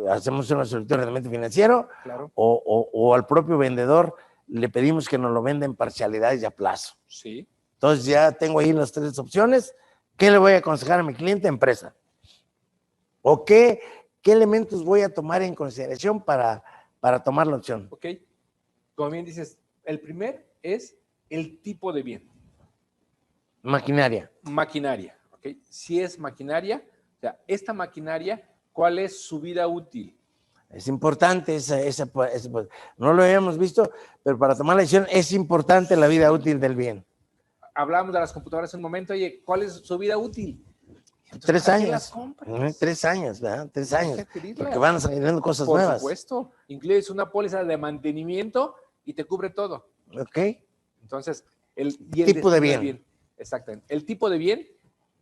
hacemos una solicitud de arrendamiento financiero, claro, o al propio vendedor le pedimos que nos lo venda en parcialidades y a plazo. Sí. Entonces ya tengo ahí las 3 opciones. ¿Qué le voy a aconsejar a mi cliente, empresa? ¿O qué elementos voy a tomar en consideración para tomar la opción? Ok. Como bien dices, el primer es el tipo de bien. Maquinaria. Maquinaria, ¿ok? Si es maquinaria, o sea, esta maquinaria, ¿cuál es su vida útil? Es importante no lo habíamos visto, pero para tomar la decisión es importante la vida útil del bien. Hablábamos de las computadoras en un momento, oye, ¿cuál es su vida útil? Entonces, 3 años. 3 años, ¿verdad? 3 años. Porque van saliendo cosas nuevas. Por supuesto. Incluyes una póliza de mantenimiento y te cubre todo. Ok. Entonces, el tipo de bien. Exactamente. El tipo de bien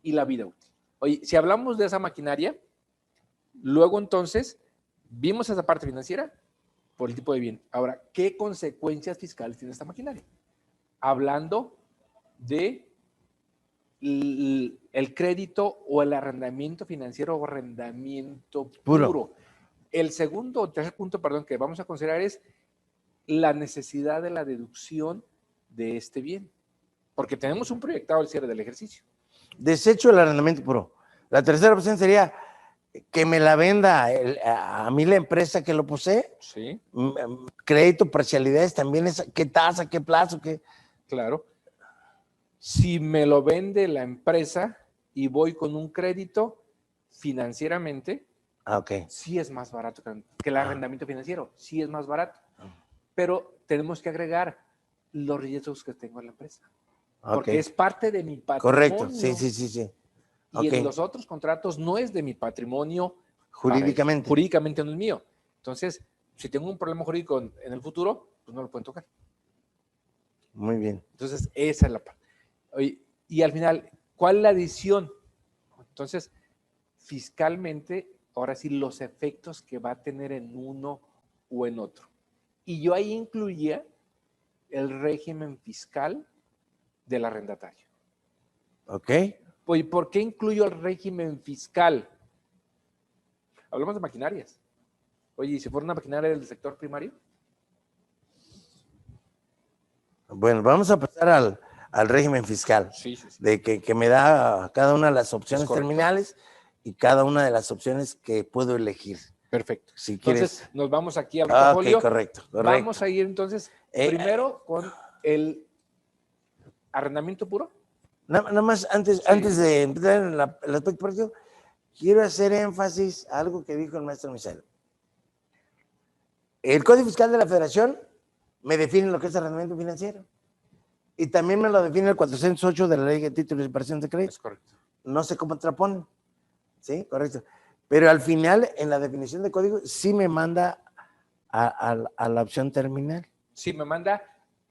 y la vida útil. Oye, si hablamos de esa maquinaria, luego entonces vimos esa parte financiera por el tipo de bien. Ahora, ¿qué consecuencias fiscales tiene esta maquinaria? Hablando de el crédito o el arrendamiento financiero o arrendamiento puro. El segundo o tercer punto, perdón, que vamos a considerar es la necesidad de la deducción de este bien, porque tenemos un proyectado al cierre del ejercicio. Desecho el arrendamiento puro. La tercera opción sería que me la venda a mí la empresa que lo posee. Sí. Crédito, parcialidades, también es qué tasa, qué plazo, qué. Claro. Si me lo vende la empresa y voy con un crédito financieramente, okay, sí es más barato que el arrendamiento financiero, sí es más barato. pero tenemos que agregar los riesgos que tengo en la empresa. Ok. Porque es parte de mi patrimonio. Correcto, sí. Y Ok. en los otros contratos no es de mi patrimonio. Jurídicamente. Jurídicamente no es mío. Entonces, si tengo un problema jurídico en el futuro, pues no lo pueden tocar. Muy bien. Entonces, esa es la parte. Y al final, ¿cuál es la adición? Entonces, fiscalmente, ahora sí, los efectos que va a tener en uno o en otro. Y yo ahí incluía el régimen fiscal del arrendatario. Ok. Pues, ¿por qué incluyo el régimen fiscal? Hablamos de maquinarias. Oye, ¿y si fuera una maquinaria del sector primario? Bueno, vamos a pasar al régimen fiscal, Sí. de que me da cada una de las opciones correcto. terminales y cada una de las opciones que puedo elegir. Perfecto. Si Entonces, quieres. nos vamos aquí al portafolio. Ok, correcto. Vamos a ir entonces primero con el arrendamiento puro. Nada más, antes de entrar en el aspecto práctico, quiero hacer énfasis a algo que dijo el maestro Misael. El Código Fiscal de la Federación me define lo que es arrendamiento financiero. Y también me lo define el 408 de la Ley de Títulos y Operaciones de Crédito. Es correcto. No se contraponen. ¿Sí? Correcto. Pero al final, en la definición de código, sí me manda a la opción terminal. Sí, me manda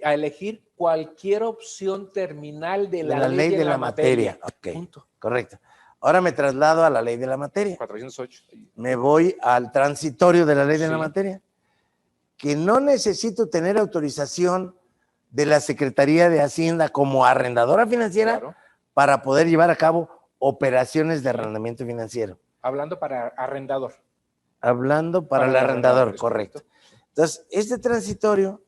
a elegir cualquier opción terminal de la ley de la materia. Ok. Punto. Correcto. Ahora me traslado a la ley de la materia. 408. Me voy al transitorio de la ley de Sí. la materia, que no necesito tener autorización de la Secretaría de Hacienda como arrendadora financiera, Claro. para poder llevar a cabo operaciones de arrendamiento financiero. Hablando para arrendador. Hablando para el arrendador, correcto. Entonces, este transitorio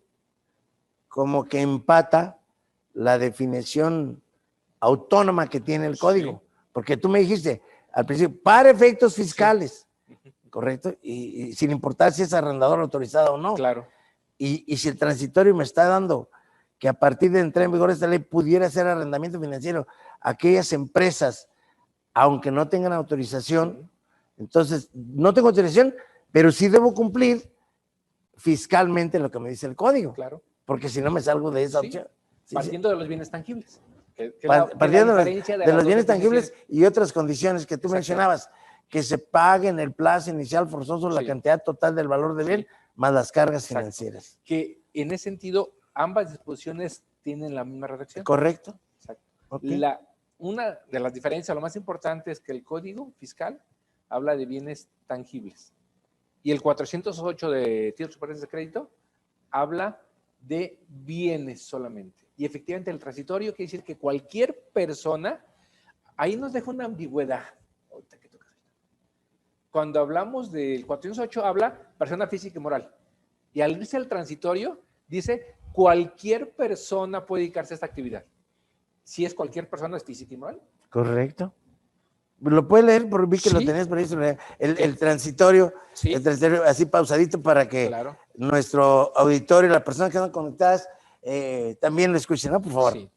como que empata la definición autónoma que tiene el código, porque tú me dijiste al principio, para efectos fiscales, correcto, y sin importar si es arrendador autorizado o no. Claro. Y si el transitorio me está dando que a partir de entrar en vigor esta ley pudiera hacer arrendamiento financiero aquellas empresas, aunque no tengan autorización, entonces no tengo autorización, pero sí debo cumplir fiscalmente lo que me dice el código. Claro. Porque si no me salgo de esa opción. Partiendo de los bienes tangibles. Partiendo de los bienes tangibles y otras condiciones que tú mencionabas, que se pague en el plazo inicial forzoso la cantidad total del valor del bien, más las cargas financieras. Que en ese sentido, ambas disposiciones tienen la misma redacción. Correcto. Exacto. Okay. Una de las diferencias, lo más importante es que el Código Fiscal habla de bienes tangibles y el 408 de títulos superiores de crédito habla de bienes solamente. Y efectivamente el transitorio quiere decir que cualquier persona, ahí nos deja una ambigüedad. Cuando hablamos del 408 habla persona física y moral. Y al irse al transitorio, dice cualquier persona puede dedicarse a esta actividad. Si es cualquier persona, es física y moral. Correcto. Lo puede leer, porque vi que lo tenías por ahí, el transitorio, el transitorio así pausadito para que nuestro auditorio, las personas que están conectadas, también lo escuchen, ¿no? Por favor. Sí.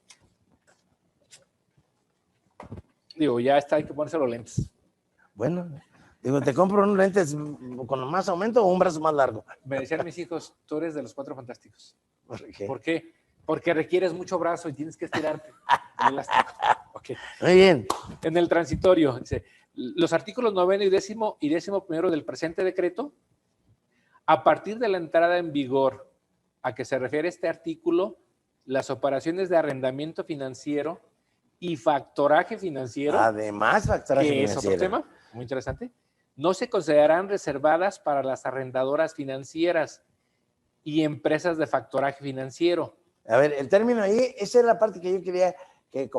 Digo, ya está, hay que ponerse los lentes. Bueno, digo, te compro unos lentes con más aumento o un brazo más largo. Me decían mis hijos, tú eres de los Cuatro Fantásticos. ¿Por qué? Porque requieres mucho brazo y tienes que estirarte. Okay. Muy bien. En el transitorio, dice, los artículos 9 y 11 del presente decreto, a partir de la entrada en vigor a que se refiere este artículo, las operaciones de arrendamiento financiero y factoraje financiero, además factoraje financiero, es otro tema muy interesante, no se considerarán reservadas para las arrendadoras financieras y empresas de factoraje financiero. A ver, el término ahí, esa es la parte que yo quería que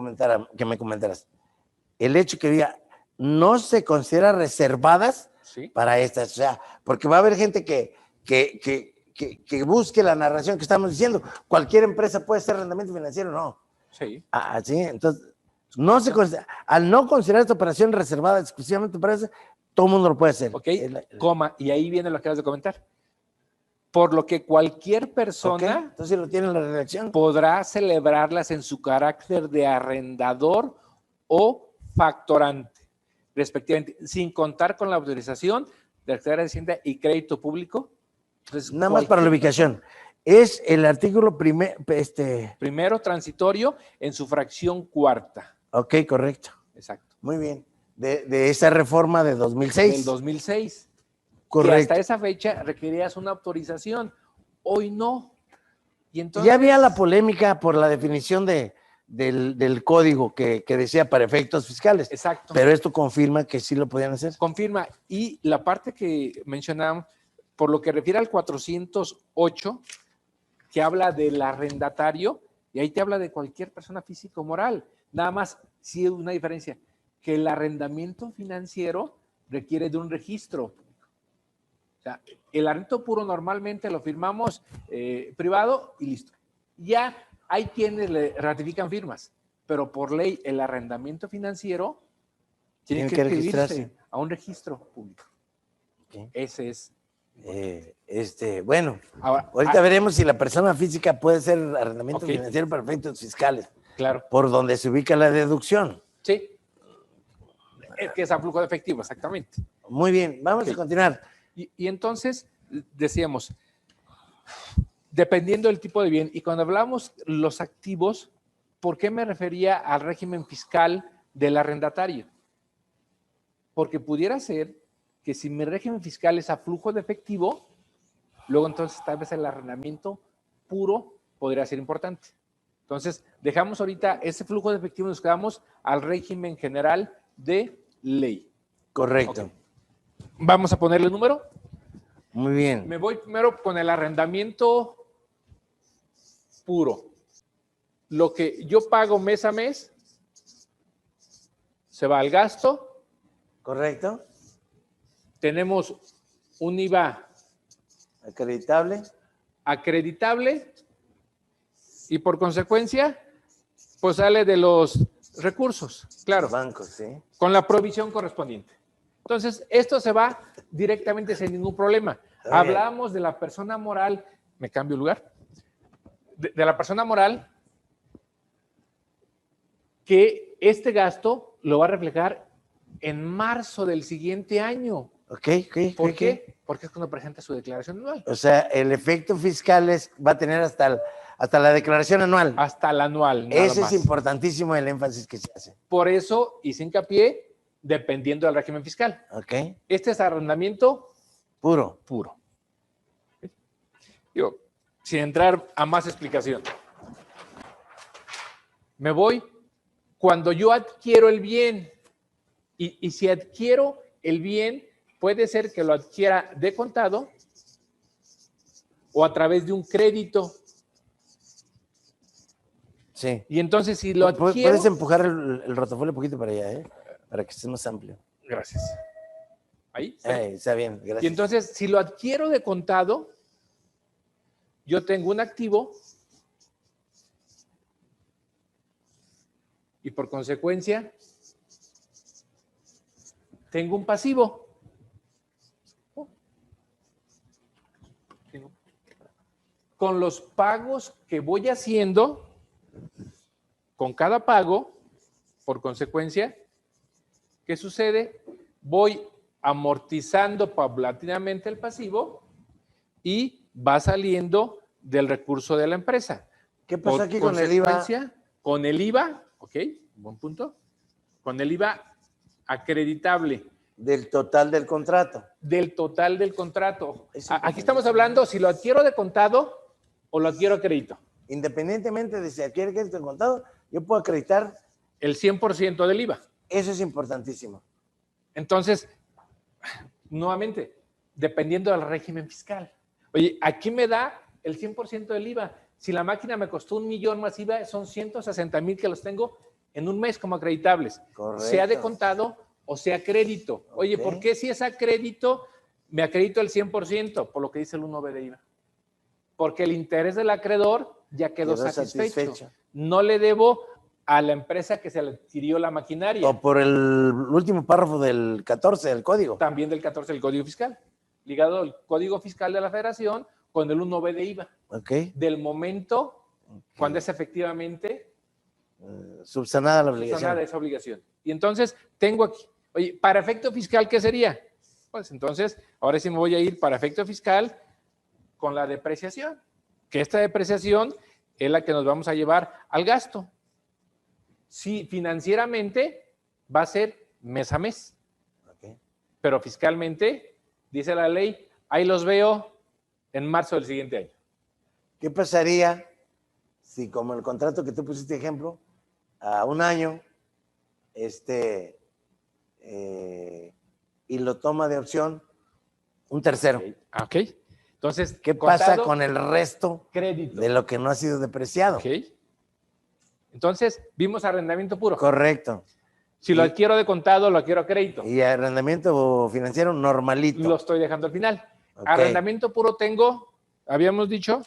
me comentaras. El hecho que diga, no se considera reservadas para estas, o sea, porque va a haber gente que busque la narración que estamos diciendo. Cualquier empresa puede ser arrendamiento financiero, ¿no? Sí. Sí, entonces, no se considera, al no considerar esta operación reservada exclusivamente para eso, todo el mundo lo puede hacer. Ok, y ahí viene lo que acabas de comentar. Por lo que cualquier persona entonces lo tiene en la redacción, podrá celebrarlas en su carácter de arrendador o factorante, respectivamente, sin contar con la autorización de la Secretaría de Hacienda y Crédito Público. Entonces, nada más para la ubicación. Es el artículo Primero transitorio en su fracción cuarta. Ok, correcto. Exacto. Muy bien. De esa reforma de 2006. Del 2006. Correcto. Que hasta esa fecha requerías una autorización. Hoy no. Y entonces, ya había la polémica por la definición del código que decía para efectos fiscales. Exacto. Pero esto confirma que sí lo podían hacer. Confirma. Y la parte que mencionamos, por lo que refiere al 408, que habla del arrendatario, y ahí te habla de cualquier persona física o moral. Nada más, sí hay una diferencia, que el arrendamiento financiero requiere de un registro. O sea, el arrendamiento puro normalmente lo firmamos privado y listo. Ya hay quienes le ratifican firmas, pero por ley el arrendamiento financiero tiene que registrarse a un registro público. Okay. Ese es. Bueno, ahorita veremos si la persona física puede ser arrendamiento financiero para efectos fiscales. Claro. Por donde se ubica la deducción. Sí. Es que es a flujo de efectivo, exactamente. Muy bien, vamos a continuar. Y entonces, decíamos, dependiendo del tipo de bien, y cuando hablamos los activos, ¿por qué me refería al régimen fiscal del arrendatario? Porque pudiera ser que si mi régimen fiscal es a flujo de efectivo, luego entonces tal vez el arrendamiento puro podría ser importante. Entonces, dejamos ahorita ese flujo de efectivo y nos quedamos al régimen general de ley. Correcto. Okay. Vamos a ponerle número. Muy bien. Me voy primero con el arrendamiento puro. Lo que yo pago mes a mes se va al gasto. Correcto. Tenemos un IVA acreditable y por consecuencia pues sale de los recursos, claro, bancos, sí, con la provisión correspondiente. Entonces, esto se va directamente sin ningún problema. Hablamos de la persona moral, me cambio lugar, de la persona moral que este gasto lo va a reflejar en marzo del siguiente año. ¿Por qué? Porque es cuando presenta su declaración anual. O sea, el efecto fiscal va a tener hasta la declaración anual. Hasta la anual. Ese es importantísimo el énfasis que se hace. Por eso hice hincapié dependiendo del régimen fiscal. Este es arrendamiento puro. Digo, sin entrar a más explicación. Me voy cuando yo adquiero el bien. Y si adquiero el bien, puede ser que lo adquiera de contado o a través de un crédito. Sí. Y entonces, si lo adquiero... Puedes empujar el rotafolio un poquito para allá, para que esté más amplio. Gracias. ¿Ahí? Está bien, gracias. Y entonces, si lo adquiero de contado, yo tengo un activo y por consecuencia tengo un pasivo. Con los pagos que voy haciendo, con cada pago, por consecuencia, ¿qué sucede? Voy amortizando paulatinamente el pasivo y va saliendo del recurso de la empresa. ¿Qué pasa aquí con el IVA? Con el IVA, ok, buen punto, con el IVA acreditable. Del total del contrato. Del total del contrato. Aquí estamos hablando si lo adquiero de contado o lo adquiero a crédito. Independientemente de si adquiere crédito de contado, yo puedo acreditar el 100% del IVA. Eso es importantísimo. Entonces, nuevamente, dependiendo del régimen fiscal. Oye, aquí me da el 100% del IVA. Si la máquina me costó 1 millón más IVA, son 160,000 que los tengo en un mes como acreditables. Correcto. Sea de contado o sea crédito. Oye, ¿por qué si es a crédito me acredito el 100%? Por lo que dice el 1B de IVA. Porque el interés del acreedor ya quedó satisfecho. No le debo a la empresa que se le adquirió la maquinaria. O por el último párrafo del 14 del código. También del 14 del Código Fiscal. Ligado al Código Fiscal de la Federación con el 1B de IVA. Del momento cuando es efectivamente subsanada la obligación. Subsanada esa obligación. Y entonces tengo aquí, oye, para efecto fiscal, ¿qué sería? Pues entonces, ahora sí me voy a ir para efecto fiscal con la depreciación. que esta depreciación es la que nos vamos a llevar al gasto. Sí, financieramente va a ser mes a mes, Ok. pero fiscalmente, dice la ley, ahí los veo en marzo del siguiente año. ¿Qué pasaría si, como el contrato que tú pusiste ejemplo, a un año, y lo toma de opción un tercero? Ok. Entonces, ¿Qué pasa contado, con el resto crédito. de lo que no ha sido depreciado? Ok. Entonces, vimos arrendamiento puro. Correcto. Si lo adquiero de contado, lo adquiero a crédito. Y arrendamiento financiero normalito. Lo estoy dejando al final. Ok. Arrendamiento puro tengo, habíamos dicho,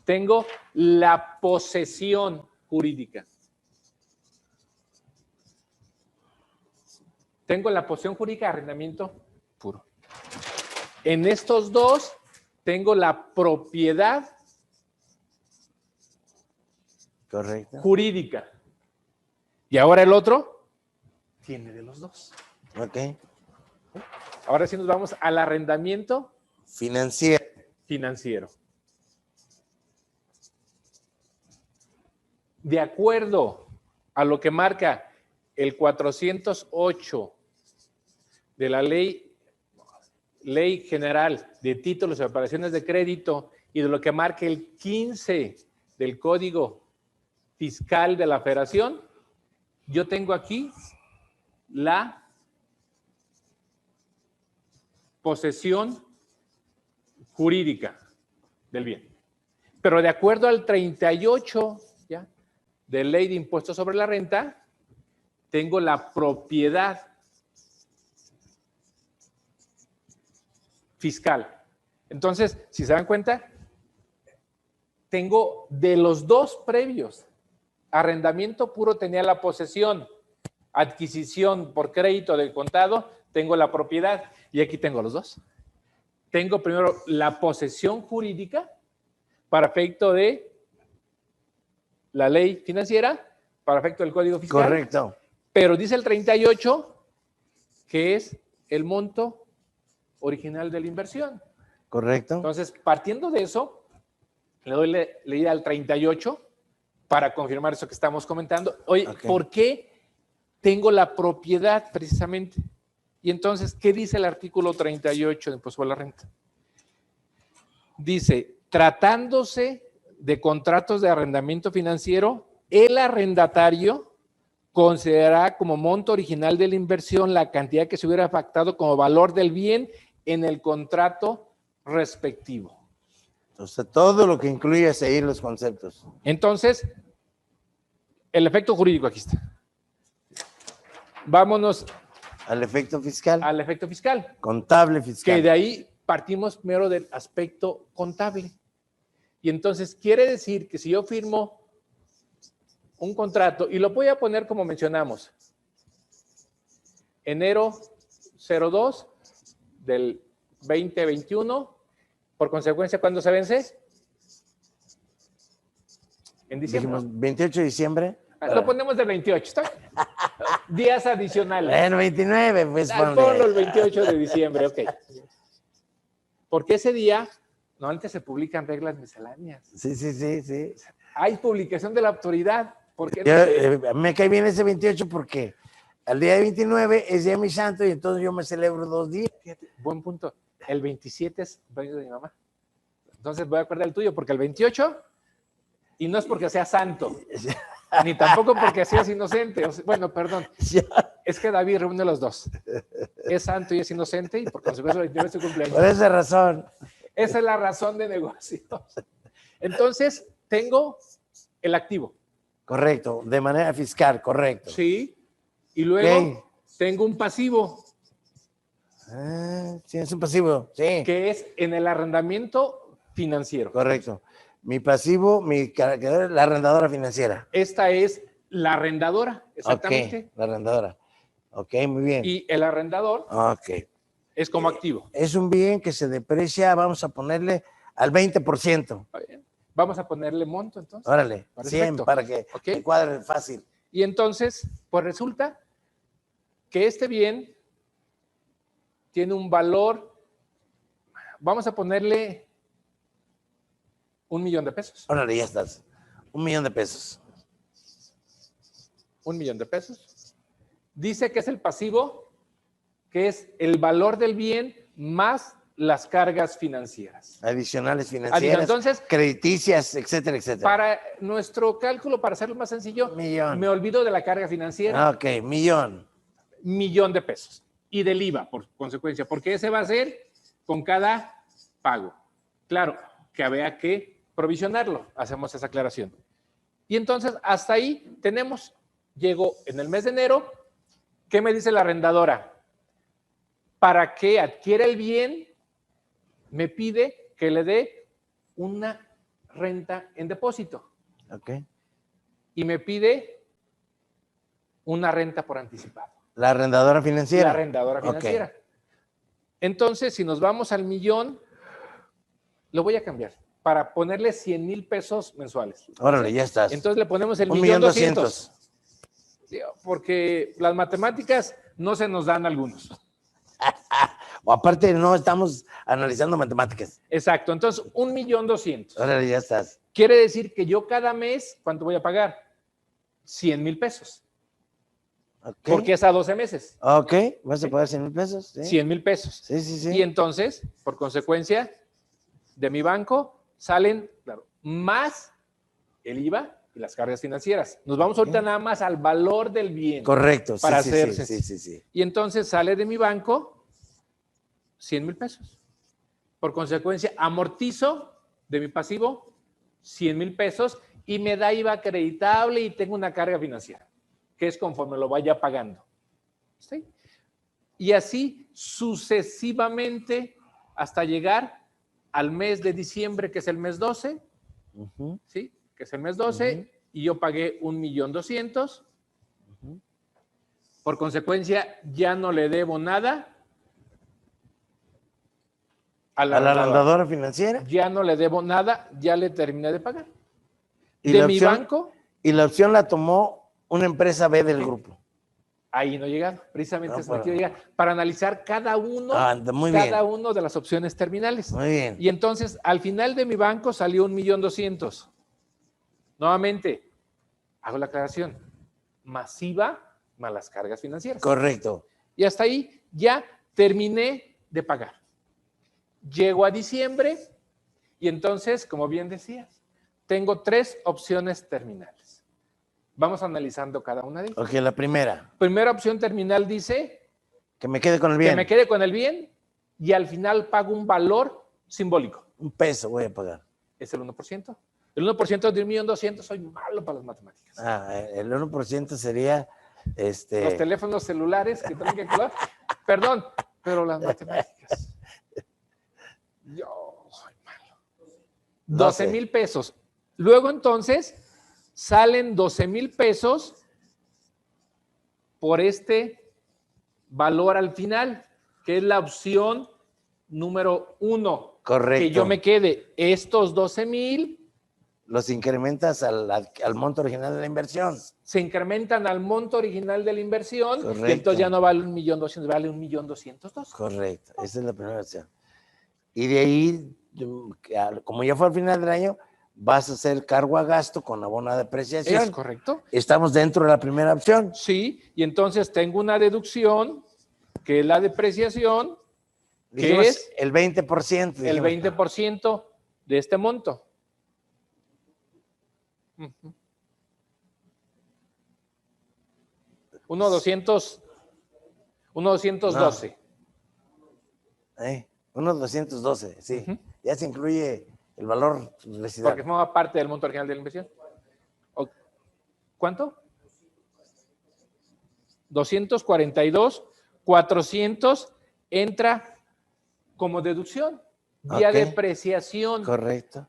tengo la posesión jurídica. Tengo la posesión jurídica de arrendamiento puro. En estos dos tengo la propiedad Correcto. jurídica. Y ahora el otro tiene de los dos. Ok. Ahora sí nos vamos al arrendamiento Financiero. financiero. De acuerdo a lo que marca el 408 de la Ley General de Títulos y Operaciones de Crédito y de lo que marca el 15 del Código Fiscal de la Federación, yo tengo aquí la posesión jurídica del bien. Pero de acuerdo al 38 ¿ya? de Ley de Impuestos sobre la Renta, tengo la propiedad fiscal. Entonces, si se dan cuenta, tengo de los dos previos. Arrendamiento puro tenía la posesión, adquisición por crédito del contado, tengo la propiedad y aquí tengo los dos. Tengo primero la posesión jurídica para efecto de la ley financiera, para efecto del Código Fiscal. Correcto. Pero dice el 38 que es el monto original de la inversión. Correcto. Entonces, partiendo de eso, le doy leída al 38 para confirmar eso que estamos comentando. Oye, Ok. ¿por qué tengo la propiedad precisamente? Y entonces, ¿qué dice el artículo 38 de Impuesto sobre la Renta? Dice, tratándose de contratos de arrendamiento financiero, el arrendatario considerará como monto original de la inversión la cantidad que se hubiera pactado como valor del bien en el contrato respectivo. O sea, todo lo que incluye seguir los conceptos. Entonces, el efecto jurídico aquí está. Vámonos Al efecto fiscal. al efecto fiscal, Contable fiscal. que de ahí partimos primero del aspecto contable. Y entonces quiere decir que si yo firmo un contrato, y lo voy a poner como mencionamos, enero 02 del 2021, por consecuencia, ¿cuándo se vence? En diciembre. Dijimos 28 de diciembre. Lo ponemos del 28, ¿está bien? Días adicionales. Bueno, 29, pues Ponlo el 28 de diciembre, ok. Porque ese día, normalmente se publican reglas misceláneas. Sí. Hay publicación de la autoridad. ¿Por qué no Yo, sé? me cae bien ese 28 porque al día de 29 es día de mi santo y entonces yo me celebro 2 días. Fíjate, buen punto. El 27 es baño de mi mamá. Entonces voy a acordar el tuyo, porque el 28, y no es porque sea santo, ni tampoco porque seas inocente. O sea, bueno, perdón. Es que David reúne los dos. Es santo y es inocente, y por consecuencia el 29 es su cumpleaños. Por esa razón. Esa es la razón de negocios. Entonces, tengo el activo. Correcto, de manera fiscal, correcto. Sí. Y luego Ok. tengo un pasivo, Sí, es un pasivo, sí. que es en el arrendamiento financiero. Correcto. Mi pasivo, la arrendadora financiera. Esta es la arrendadora, exactamente. Ok, la arrendadora. Ok, muy bien. Y el arrendador Ok. es como activo. Es un bien que se deprecia, vamos a ponerle al 20%. Vamos a ponerle monto entonces. Órale, Perfecto. 100 para que te cuadre fácil. Y entonces, pues resulta que este bien tiene un valor, vamos a ponerle 1 millón de pesos. Órale, ya estás. 1 millón de pesos. 1 millón de pesos. Dice que es el pasivo, que es el valor del bien más las cargas financieras. Adicionales financieras, Entonces, crediticias, etcétera, etcétera. para nuestro cálculo, para hacerlo más sencillo, Millón. me olvido de la carga financiera. Ok, millón. Millón de pesos. Y del IVA, por consecuencia, porque ese va a ser con cada pago. Claro, que había que provisionarlo. Hacemos esa aclaración. Y entonces, hasta ahí tenemos, llegó en el mes de enero, ¿qué me dice la arrendadora? Para que adquiera el bien, me pide que le dé una renta en depósito. Ok. Y me pide una renta por anticipado. La arrendadora financiera. La arrendadora financiera. Okay. Entonces, si nos vamos al millón, lo voy a cambiar para ponerle 100,000 pesos mensuales. Órale, ya estás. Entonces le ponemos el 1,200,000. Porque las matemáticas no se nos dan algunos. O aparte no estamos analizando matemáticas. Exacto, entonces 1,200,000. Órale, ya estás. Quiere decir que yo cada mes, ¿cuánto voy a pagar? 100,000 pesos. Okay. Porque es a 12 meses. Ok, vas a pagar 100,000 pesos. ¿Sí? 100,000 pesos. Sí, sí, sí. Y entonces, por consecuencia, de mi banco salen, claro, más el IVA y las cargas financieras. Nos vamos ahorita nada más al valor del bien. Correcto. Para sí, hacerse. Sí. Y entonces sale de mi banco 100,000 pesos. Por consecuencia, amortizo de mi pasivo 100,000 pesos y me da IVA acreditable y tengo una carga financiera, que es conforme lo vaya pagando. ¿Sí? Y así sucesivamente hasta llegar al mes de diciembre, que es el mes 12, ¿sí? Que es el mes 12, y yo pagué 1,200,000. Por consecuencia, ya no le debo nada a la arrendadora financiera. Ya no le debo nada, ya le terminé de pagar. ¿Y de mi banco? Y la opción la tomó una empresa B del grupo. Ahí no llegaron, precisamente es lo que quiero llegar, para analizar cada uno de las opciones terminales. Muy bien. Y entonces, al final de mi banco salió 1,200,000. Nuevamente, hago la aclaración, masiva más las cargas financieras. Correcto. Y hasta ahí ya terminé de pagar. Llego a diciembre y entonces, como bien decías, tengo 3 opciones terminales. Vamos analizando cada una de ellas. Ok, la primera. Primera opción terminal dice que me quede con el bien. Que me quede con el bien y al final pago un valor simbólico. 1 peso voy a pagar. Es el 1%. El 1% de 1,200,000, soy malo para las matemáticas. El 1% sería los teléfonos celulares que tienen que calcular. Perdón, pero las matemáticas. Yo soy malo. 12,000 pesos. Luego entonces salen 12,000 pesos por este valor al final, que es la opción número 1. Correcto. Que yo me quede estos 12,000. Los incrementas al monto original de la inversión. Se incrementan al monto original de la inversión. Correcto. Y entonces ya no vale 1,200,000, vale 1,200,000. Correcto, esa es la primera opción. Y de ahí, como ya fue al final del año, vas a hacer cargo a gasto con abono a depreciación. Es correcto. Estamos dentro de la primera opción. Sí, y entonces tengo una deducción, que es la depreciación, Dijimos que es el 20%. El 20% de este monto. 1,212. 1,212, sí. Ya se incluye el valor residual. Porque forma parte del monto original de la inversión. ¿Cuánto? 242, 400 entra como deducción, vía depreciación. Correcto.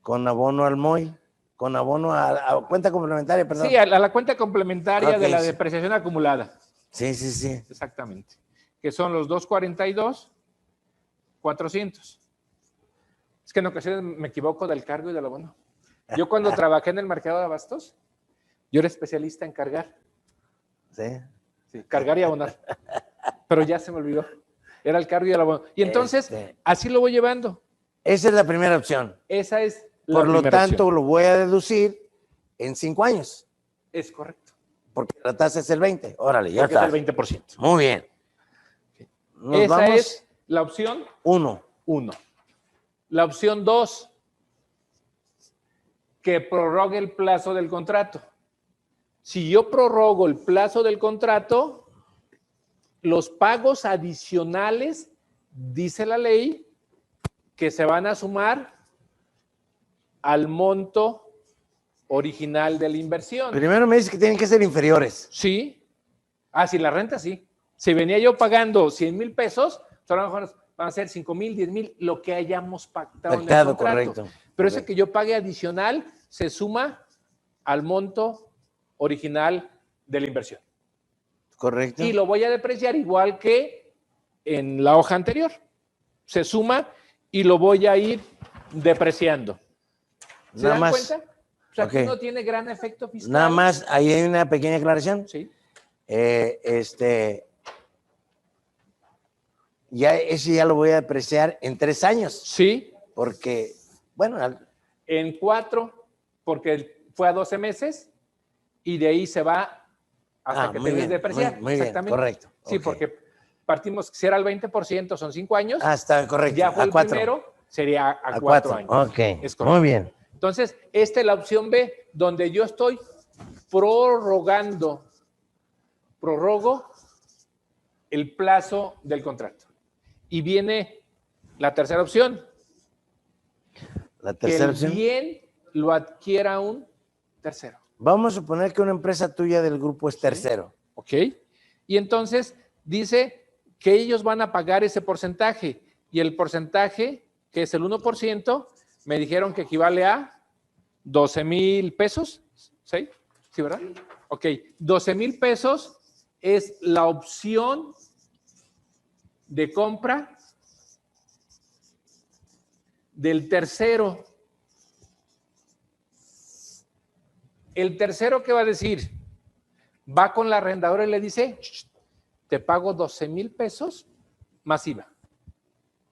Con abono al MOI, con abono a cuenta complementaria, perdón. Sí, a la cuenta complementaria de la depreciación acumulada. Sí. Exactamente. Que son los 242, 400. Es que en ocasiones me equivoco del cargo y del abono. Yo cuando trabajé en el mercado de abastos, yo era especialista en cargar. Sí, cargar y abonar. Pero ya se me olvidó. Era el cargo y el abono. Y entonces, así lo voy llevando. Esa es la primera opción. Esa es la Por lo primera tanto, opción. lo voy a deducir en 5 años, Es correcto. porque la tasa es el 20. Órale, ya Porque está. es el 20%. Muy bien. Nos Esa vamos. es la opción 1. 1. La opción 2, que prorrogue el plazo del contrato. Si yo prorrogo el plazo del contrato, los pagos adicionales, dice la ley, que se van a sumar al monto original de la inversión. Primero me dices que tienen que ser inferiores. Sí. Ah, sí, la renta sí. Si venía yo pagando 100,000 pesos, a lo mejor van a ser 5,000, 10,000, lo que hayamos pactado en el contrato. Correcto. Pero ese que yo pague adicional se suma al monto original de la inversión. Correcto. Y lo voy a depreciar igual que en la hoja anterior. Se suma y lo voy a ir depreciando. ¿Se Nada dan más. cuenta? O sea, Ok. aquí no tiene gran efecto fiscal. Nada más, ahí hay una pequeña aclaración. Sí. Ya ese ya lo voy a depreciar en 3 años, Sí. porque, bueno, En 4, porque fue a 12 meses y de ahí se va hasta que muy te bien, ves depreciar. muy bien, Exactamente. correcto. Sí, Ok. porque partimos, si era el 20%, son 5 años. Está correcto. Ya fue a el 4. primero, sería a 4 4 años. Ok, Es correcto. muy bien. Entonces, esta es la opción B, donde yo estoy prorrogo el plazo del contrato. Y viene la tercera opción, La que tercera el opción. bien lo adquiera un tercero. Vamos a suponer que una empresa tuya del grupo es tercero. ¿Ok? Y entonces dice que ellos van a pagar ese porcentaje y el porcentaje, que es el 1%, me dijeron que equivale a 12,000 pesos. ¿Sí? ¿Sí, verdad? Ok, 12,000 pesos es la opción de compra del tercero. El tercero, ¿qué va a decir? Va con la arrendadora y le dice, te pago 12,000 pesos más IVA.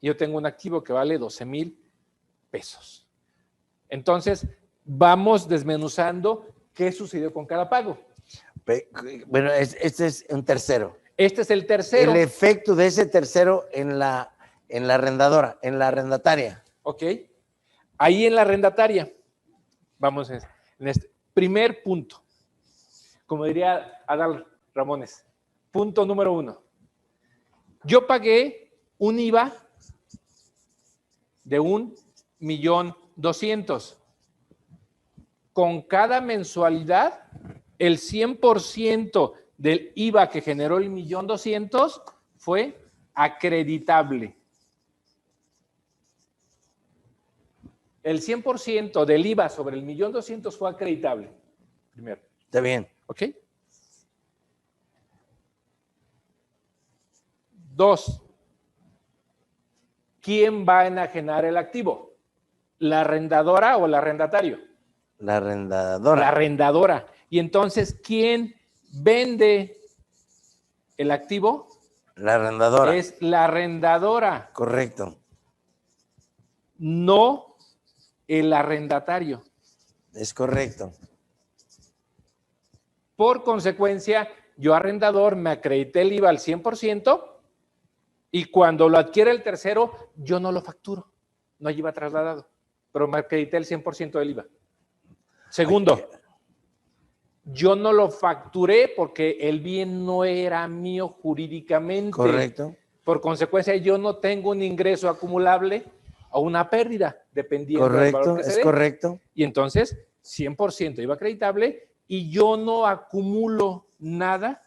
Yo tengo un activo que vale 12,000 pesos. Entonces, vamos desmenuzando qué sucedió con cada pago. Bueno, este es un tercero. Este es el tercero. El efecto de ese tercero en la arrendadora, en la arrendataria. Ok. Ahí en la arrendataria, vamos en este primer punto. Como diría Adal Ramones, punto número 1. Yo pagué un IVA de 1,200,000. Con cada mensualidad, el 100% del IVA que generó el 1,200,000 fue acreditable. El 100% del IVA sobre el 1,200,000 fue acreditable. Primero. Está bien. ¿Ok? 2. ¿Quién va a enajenar el activo? ¿La arrendadora o el arrendatario? La arrendadora. La arrendadora. Y entonces, ¿quién vende el activo? La arrendadora. Es la arrendadora. Correcto. No el arrendatario. Es correcto. Por consecuencia, yo arrendador me acredité el IVA al 100% y cuando lo adquiere el tercero, yo no lo facturo. No hay IVA trasladado, pero me acredité el 100% del IVA. Segundo, yo no lo facturé porque el bien no era mío jurídicamente. Correcto. Por consecuencia, yo no tengo un ingreso acumulable o una pérdida, dependiendo del valor que se dé. Es correcto. Y entonces, 100% IVA acreditable y yo no acumulo nada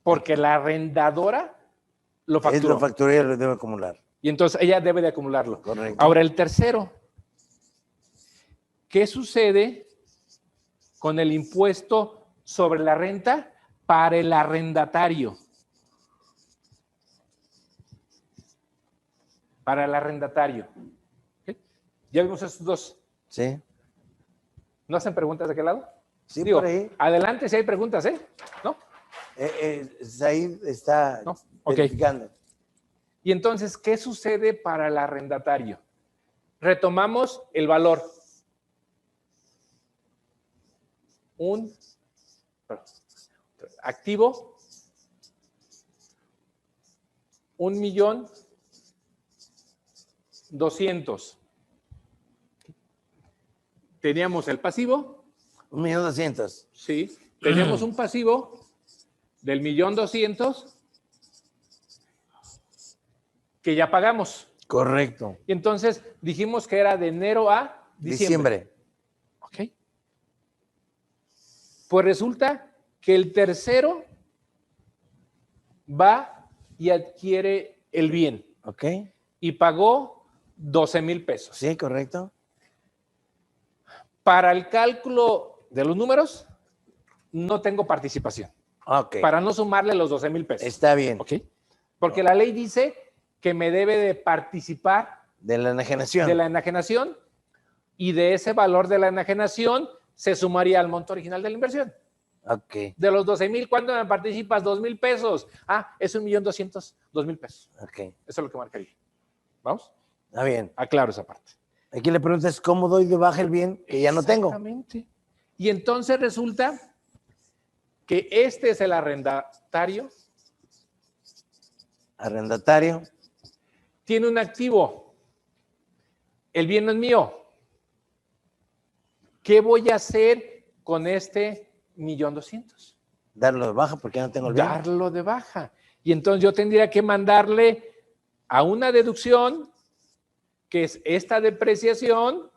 porque la arrendadora lo facturó. Es lo facturé y lo debe acumular. Y entonces ella debe de acumularlo. Correcto. Ahora, el tercero. ¿Qué sucede con el impuesto sobre la renta para el arrendatario? Para el arrendatario. ¿Okay? Ya vimos estos dos. Sí. ¿No hacen preguntas de qué lado? Sí, Digo, por ahí. adelante si hay preguntas, ¿eh? ¿No? Said está No. Ok. verificando. Y entonces, ¿qué sucede para el arrendatario? Retomamos el valor. Un activo, 1,200,000. Teníamos el pasivo. 1,200,000. Sí. Teníamos un pasivo del 1,200,000 que ya pagamos. Correcto. Y entonces dijimos que era de enero a diciembre. Ok. Pues resulta que el tercero va y adquiere el bien. Ok. Y pagó 12,000 pesos. Sí, correcto. Para el cálculo de los números, no tengo participación. Ok. Para no sumarle los 12,000 pesos. Está bien. Ok. Porque la ley dice que me debe de participar De la enajenación. de la enajenación y de ese valor de la enajenación se sumaría al monto original de la inversión. Ok. De los 12,000, ¿cuánto me participas? 2,000 pesos. Ah, es 1,200,000 pesos. Ok. Eso es lo que marcaría. ¿Vamos? Está bien. Aclaro esa parte. Aquí le preguntas cómo doy de baja el bien que ya no tengo. Exactamente. Y entonces resulta que este es el arrendatario. Arrendatario. Tiene un activo. El bien no es mío. ¿Qué voy a hacer con este 1,200,000? Darlo de baja porque ya no tengo el bien. Darlo de baja. Y entonces yo tendría que mandarle a una deducción, que es esta depreciación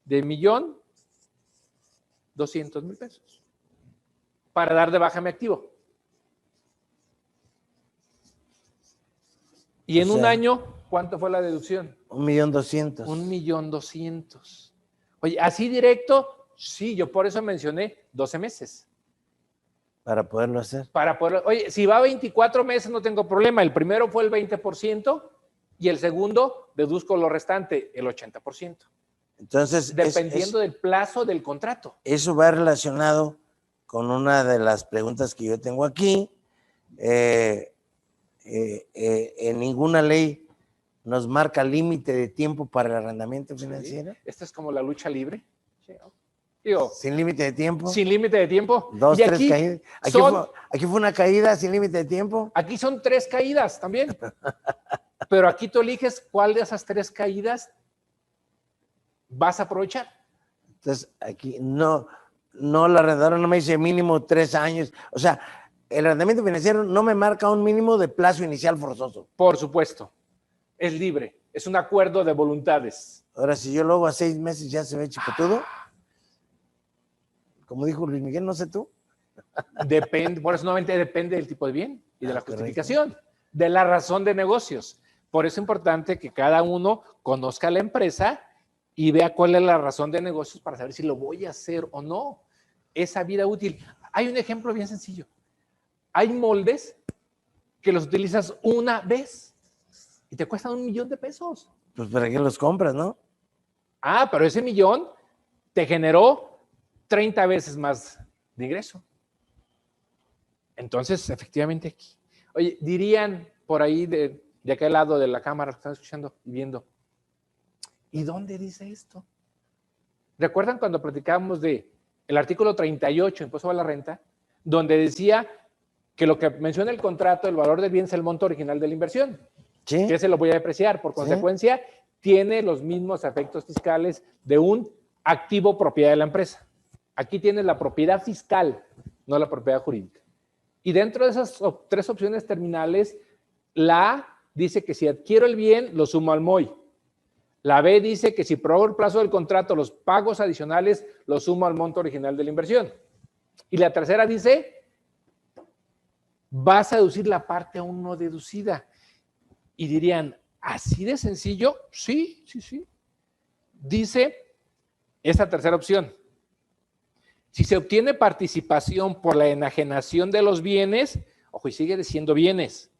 de 1,200,000 pesos, para dar de baja mi activo. Y en un año, ¿cuánto fue la deducción? 1,200,000. 1,200,000. Oye, así directo, sí, yo por eso mencioné 12 meses. Para poderlo hacer. Para poder, oye, si va a 24 meses no tengo problema. El primero fue el 20% y el segundo deduzco lo restante, el 80%. Entonces, dependiendo del plazo del contrato. Eso va relacionado con una de las preguntas que yo tengo aquí. En ninguna ley nos marca límite de tiempo para el arrendamiento financiero. Sí. Esta es como la lucha libre. Digo, sin límite de tiempo. Sin límite de tiempo. 2, 3 caídas. Aquí fue una caída sin límite de tiempo. Aquí son 3 caídas también. Pero aquí tú eliges cuál de esas 3 caídas vas a aprovechar. Entonces, aquí no la arrendadora no me dice mínimo 3 años. O sea, el arrendamiento financiero no me marca un mínimo de plazo inicial forzoso. Por supuesto. Es libre. Es un acuerdo de voluntades. Ahora, si yo lo hago a 6 meses, ya se ve chicotudo. Como dijo Luis Miguel, no sé tú. Depende, por eso nuevamente depende del tipo de bien y de la justificación, de la razón de negocios. Por eso es importante que cada uno conozca la empresa y vea cuál es la razón de negocios para saber si lo voy a hacer o no. Esa vida útil. Hay un ejemplo bien sencillo. Hay moldes que los utilizas una vez y te cuestan $1,000,000. Pues para qué los compras, ¿no? Ah, pero ese millón te generó 30 veces más de ingreso. Entonces, efectivamente aquí. Oye, dirían por ahí de aquel lado de la cámara que están escuchando y viendo, ¿y dónde dice esto? ¿Recuerdan cuando platicábamos de el artículo 38, impuesto a la renta, donde decía que lo que menciona el contrato, el valor del bien es el monto original de la inversión? Sí. Que se lo voy a depreciar. Por consecuencia, tiene los mismos efectos fiscales de un activo propiedad de la empresa. Aquí tienes la propiedad fiscal, no la propiedad jurídica. Y dentro de esas 3 opciones terminales, la A dice que si adquiero el bien, lo sumo al MOI. La B dice que si prorrogo el plazo del contrato, los pagos adicionales los sumo al monto original de la inversión. Y la tercera dice, vas a deducir la parte aún no deducida. Y dirían, ¿así de sencillo? Sí. Dice esta tercera opción. Si se obtiene participación por la enajenación de los bienes, ojo, y sigue diciendo bienes.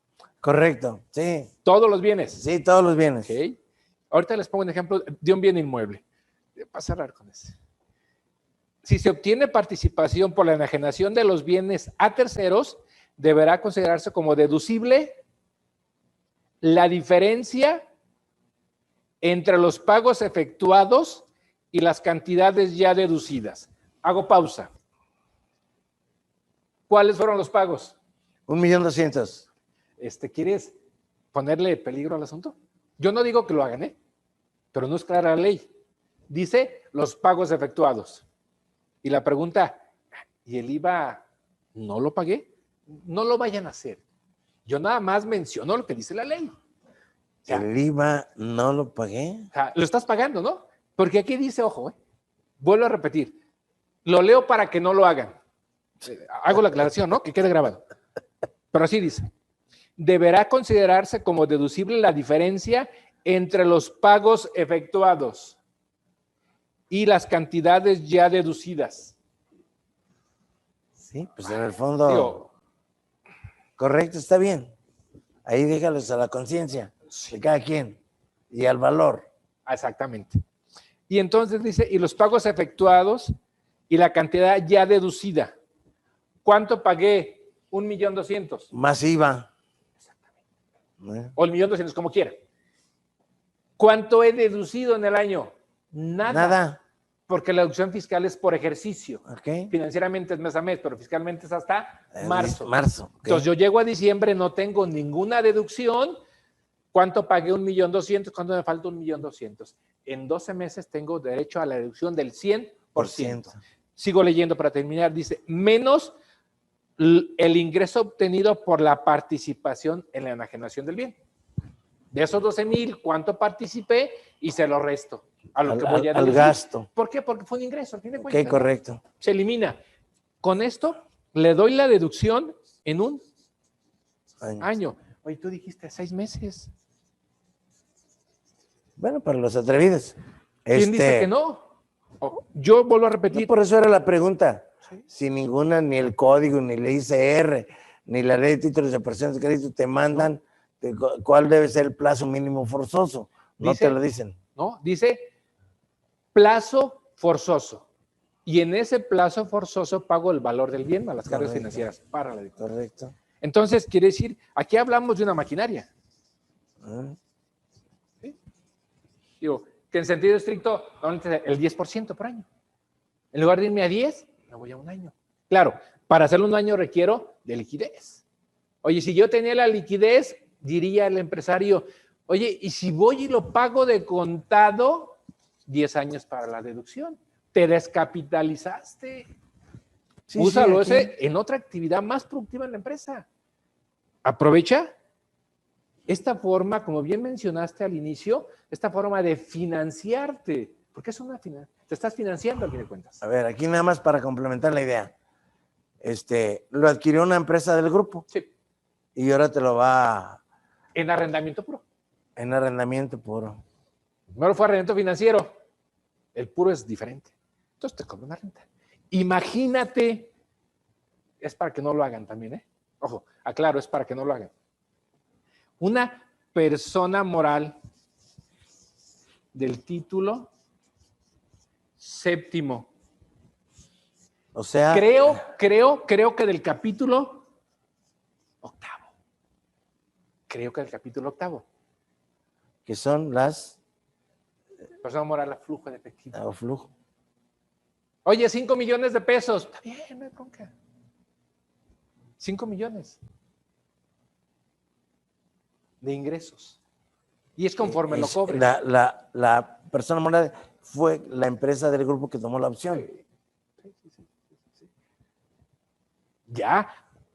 Correcto, sí. Todos los bienes. Sí, todos los bienes. Okay. Ahorita les pongo un ejemplo de un bien inmueble. Para cerrar con ese. Si se obtiene participación por la enajenación de los bienes a terceros, deberá considerarse como deducible la diferencia entre los pagos efectuados y las cantidades ya deducidas. Hago pausa. ¿Cuáles fueron los pagos? 1,200,000. ¿Quieres ponerle peligro al asunto? Yo no digo que lo hagan, pero no es clara la ley. Dice los pagos efectuados. Y la pregunta, ¿y el IVA no lo pagué? No lo vayan a hacer. Yo nada más menciono lo que dice la ley. O sea, El IVA no lo pagué. o sea, lo estás pagando, ¿no? Porque aquí dice, ojo, vuelvo a repetir, lo leo para que no lo hagan. Hago la aclaración, ¿no? Que quede grabado. Pero así dice. Deberá considerarse como deducible la diferencia entre los pagos efectuados y las cantidades ya deducidas. Sí, pues en el fondo. Digo, Correcto, está bien. Ahí déjalos a la conciencia de cada quien y al valor. exactamente. Y entonces dice, y los pagos efectuados y la cantidad ya deducida. ¿Cuánto pagué? 1,200,000. Más IVA. O 1,200,000, como quiera. ¿Cuánto he deducido en el año? Nada. Porque la deducción fiscal es por ejercicio. Okay. Financieramente es mes a mes, pero fiscalmente es hasta marzo. Okay. Entonces yo llego a diciembre, no tengo ninguna deducción. ¿Cuánto pagué? 1,200,000. ¿Cuánto me falta? 1,200,000. En 12 meses tengo derecho a la deducción del 100%. Sigo leyendo para terminar. Dice, menos el ingreso obtenido por la participación en la enajenación del bien. De esos 12,000, ¿cuánto participé? Y se lo resto a lo que voy a deducir. Al gasto. ¿Por qué? Porque fue un ingreso, al fin de cuentas. Ok, correcto. Se elimina. Con esto le doy la deducción en un año. Oye, tú dijiste 6 meses. Bueno, para los atrevidos. ¿Quién dice que no? Yo vuelvo a repetir. No, por eso era la pregunta. ¿Sí? Si ninguna, ni el código, ni la ICR, ni la ley de títulos de prestación de crédito te mandan cuál debe ser el plazo mínimo forzoso. No te lo dicen. No, dice plazo forzoso. Y en ese plazo forzoso pago el valor del bien a las cargas financieras para la deuda. Correcto. Entonces, quiere decir, aquí hablamos de una maquinaria. ¿Sí? Digo, que en sentido estricto, normalmente el 10% por año. En lugar de irme a 10, me voy a un año. Claro, para hacerlo un año requiero de liquidez. Oye, si yo tenía la liquidez, diría el empresario, oye, y si voy y lo pago de contado, 10 años para la deducción. Te descapitalizaste. Sí, úsalo ese en otra actividad más productiva en la empresa. Aprovecha esta forma, como bien mencionaste al inicio, esta forma de financiarte, porque es una te estás financiando al fin de cuentas. A ver, aquí nada más para complementar la idea. Lo adquirió una empresa del grupo. Sí. Y ahora te lo va... En arrendamiento puro. En arrendamiento puro. No fue arrendamiento financiero. El puro es diferente. Entonces te cobra una renta. Imagínate, es para que no lo hagan también, Ojo, aclaro, es para que no lo hagan. Una persona moral del título séptimo. O sea... Creo que del capítulo octavo. Creo que del capítulo octavo. Que son las... Persona moral a flujo de efectivo. A flujo. Oye, 5 millones de pesos. Está bien, no hay bronca. 5 millones de ingresos. Y es conforme lo cobres. La persona moral fue la empresa del grupo que tomó la opción. Sí. Ya,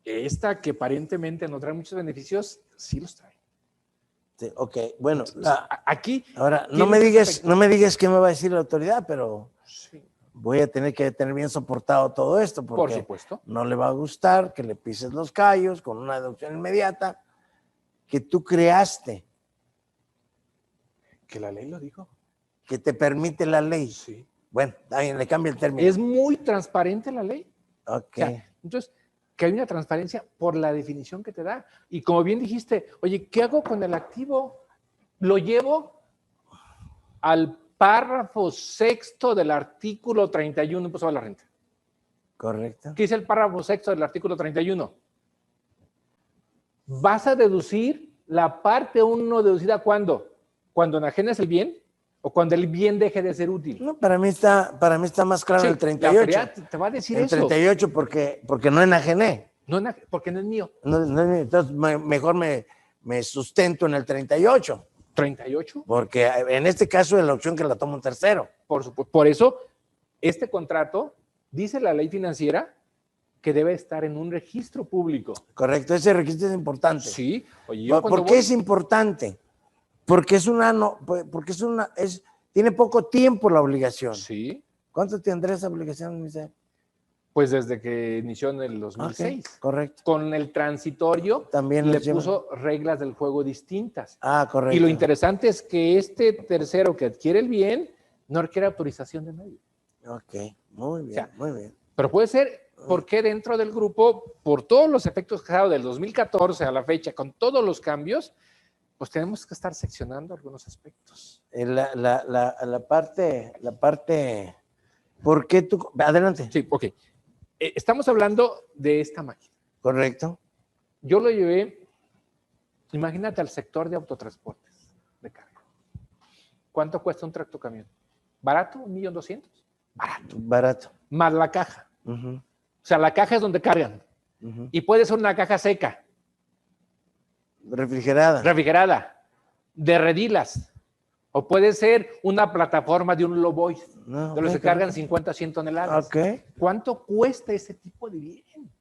esta que aparentemente no trae muchos beneficios, sí los trae. Sí, ok, bueno. Aquí. Ahora, no me digas qué me va a decir la autoridad, pero sí. Voy a tener que tener bien soportado todo esto, porque por supuesto. No le va a gustar que le pises los callos con una deducción inmediata que tú creaste. Que la ley lo dijo. Que te permite la ley. Sí. Bueno, también le cambia el término. Es muy transparente la ley. Ok. O sea, entonces, que hay una transparencia por la definición que te da. Y como bien dijiste, oye, ¿qué hago con el activo? Lo llevo al párrafo sexto del artículo 31, impuesto a la renta. Correcto. ¿Qué dice el párrafo sexto del artículo 31? Vas a deducir La parte 1 deducida, ¿cuándo? ¿Cuando enajenas el bien o cuando el bien deje de ser útil? No, para mí está más claro Sí, el la 38. autoridad te va a decir El eso. 38 porque no enajené. No, porque no es mío. Entonces mejor me sustento en el 38. 38. Porque en este caso es la opción que la toma un tercero. Por supuesto. Por eso, este contrato, dice la ley financiera, que debe estar en un registro público. Correcto, ese registro es importante. Sí. Oye, yo ¿Por qué es importante? Porque tiene poco tiempo la obligación. Sí. ¿Cuánto tendrá esa obligación, Misael? Pues desde que inició en el 2006. Okay, correcto. Con el transitorio también le puso reglas del juego distintas. Correcto. Y lo interesante es que este tercero que adquiere el bien no requiere autorización de nadie. Ok, muy bien, o sea, muy bien. Pero puede ser porque dentro del grupo, por todos los efectos que ha dado del 2014 a la fecha, con todos los cambios, pues tenemos que estar seccionando algunos aspectos. La parte, ¿por qué tú? Adelante. Sí, ok. Estamos hablando de esta máquina. Correcto. Yo lo llevé, imagínate, al sector de autotransportes de carga. ¿Cuánto cuesta un tractocamión? ¿Barato? ¿1.200.000? Barato. Barato. Más la caja. O sea, la caja es donde cargan. Y puede ser una caja seca. Refrigerada. De redilas. O puede ser una plataforma de un Loboid, de los que cargan 50, 100 toneladas. ¿Cuánto cuesta ese tipo de bien?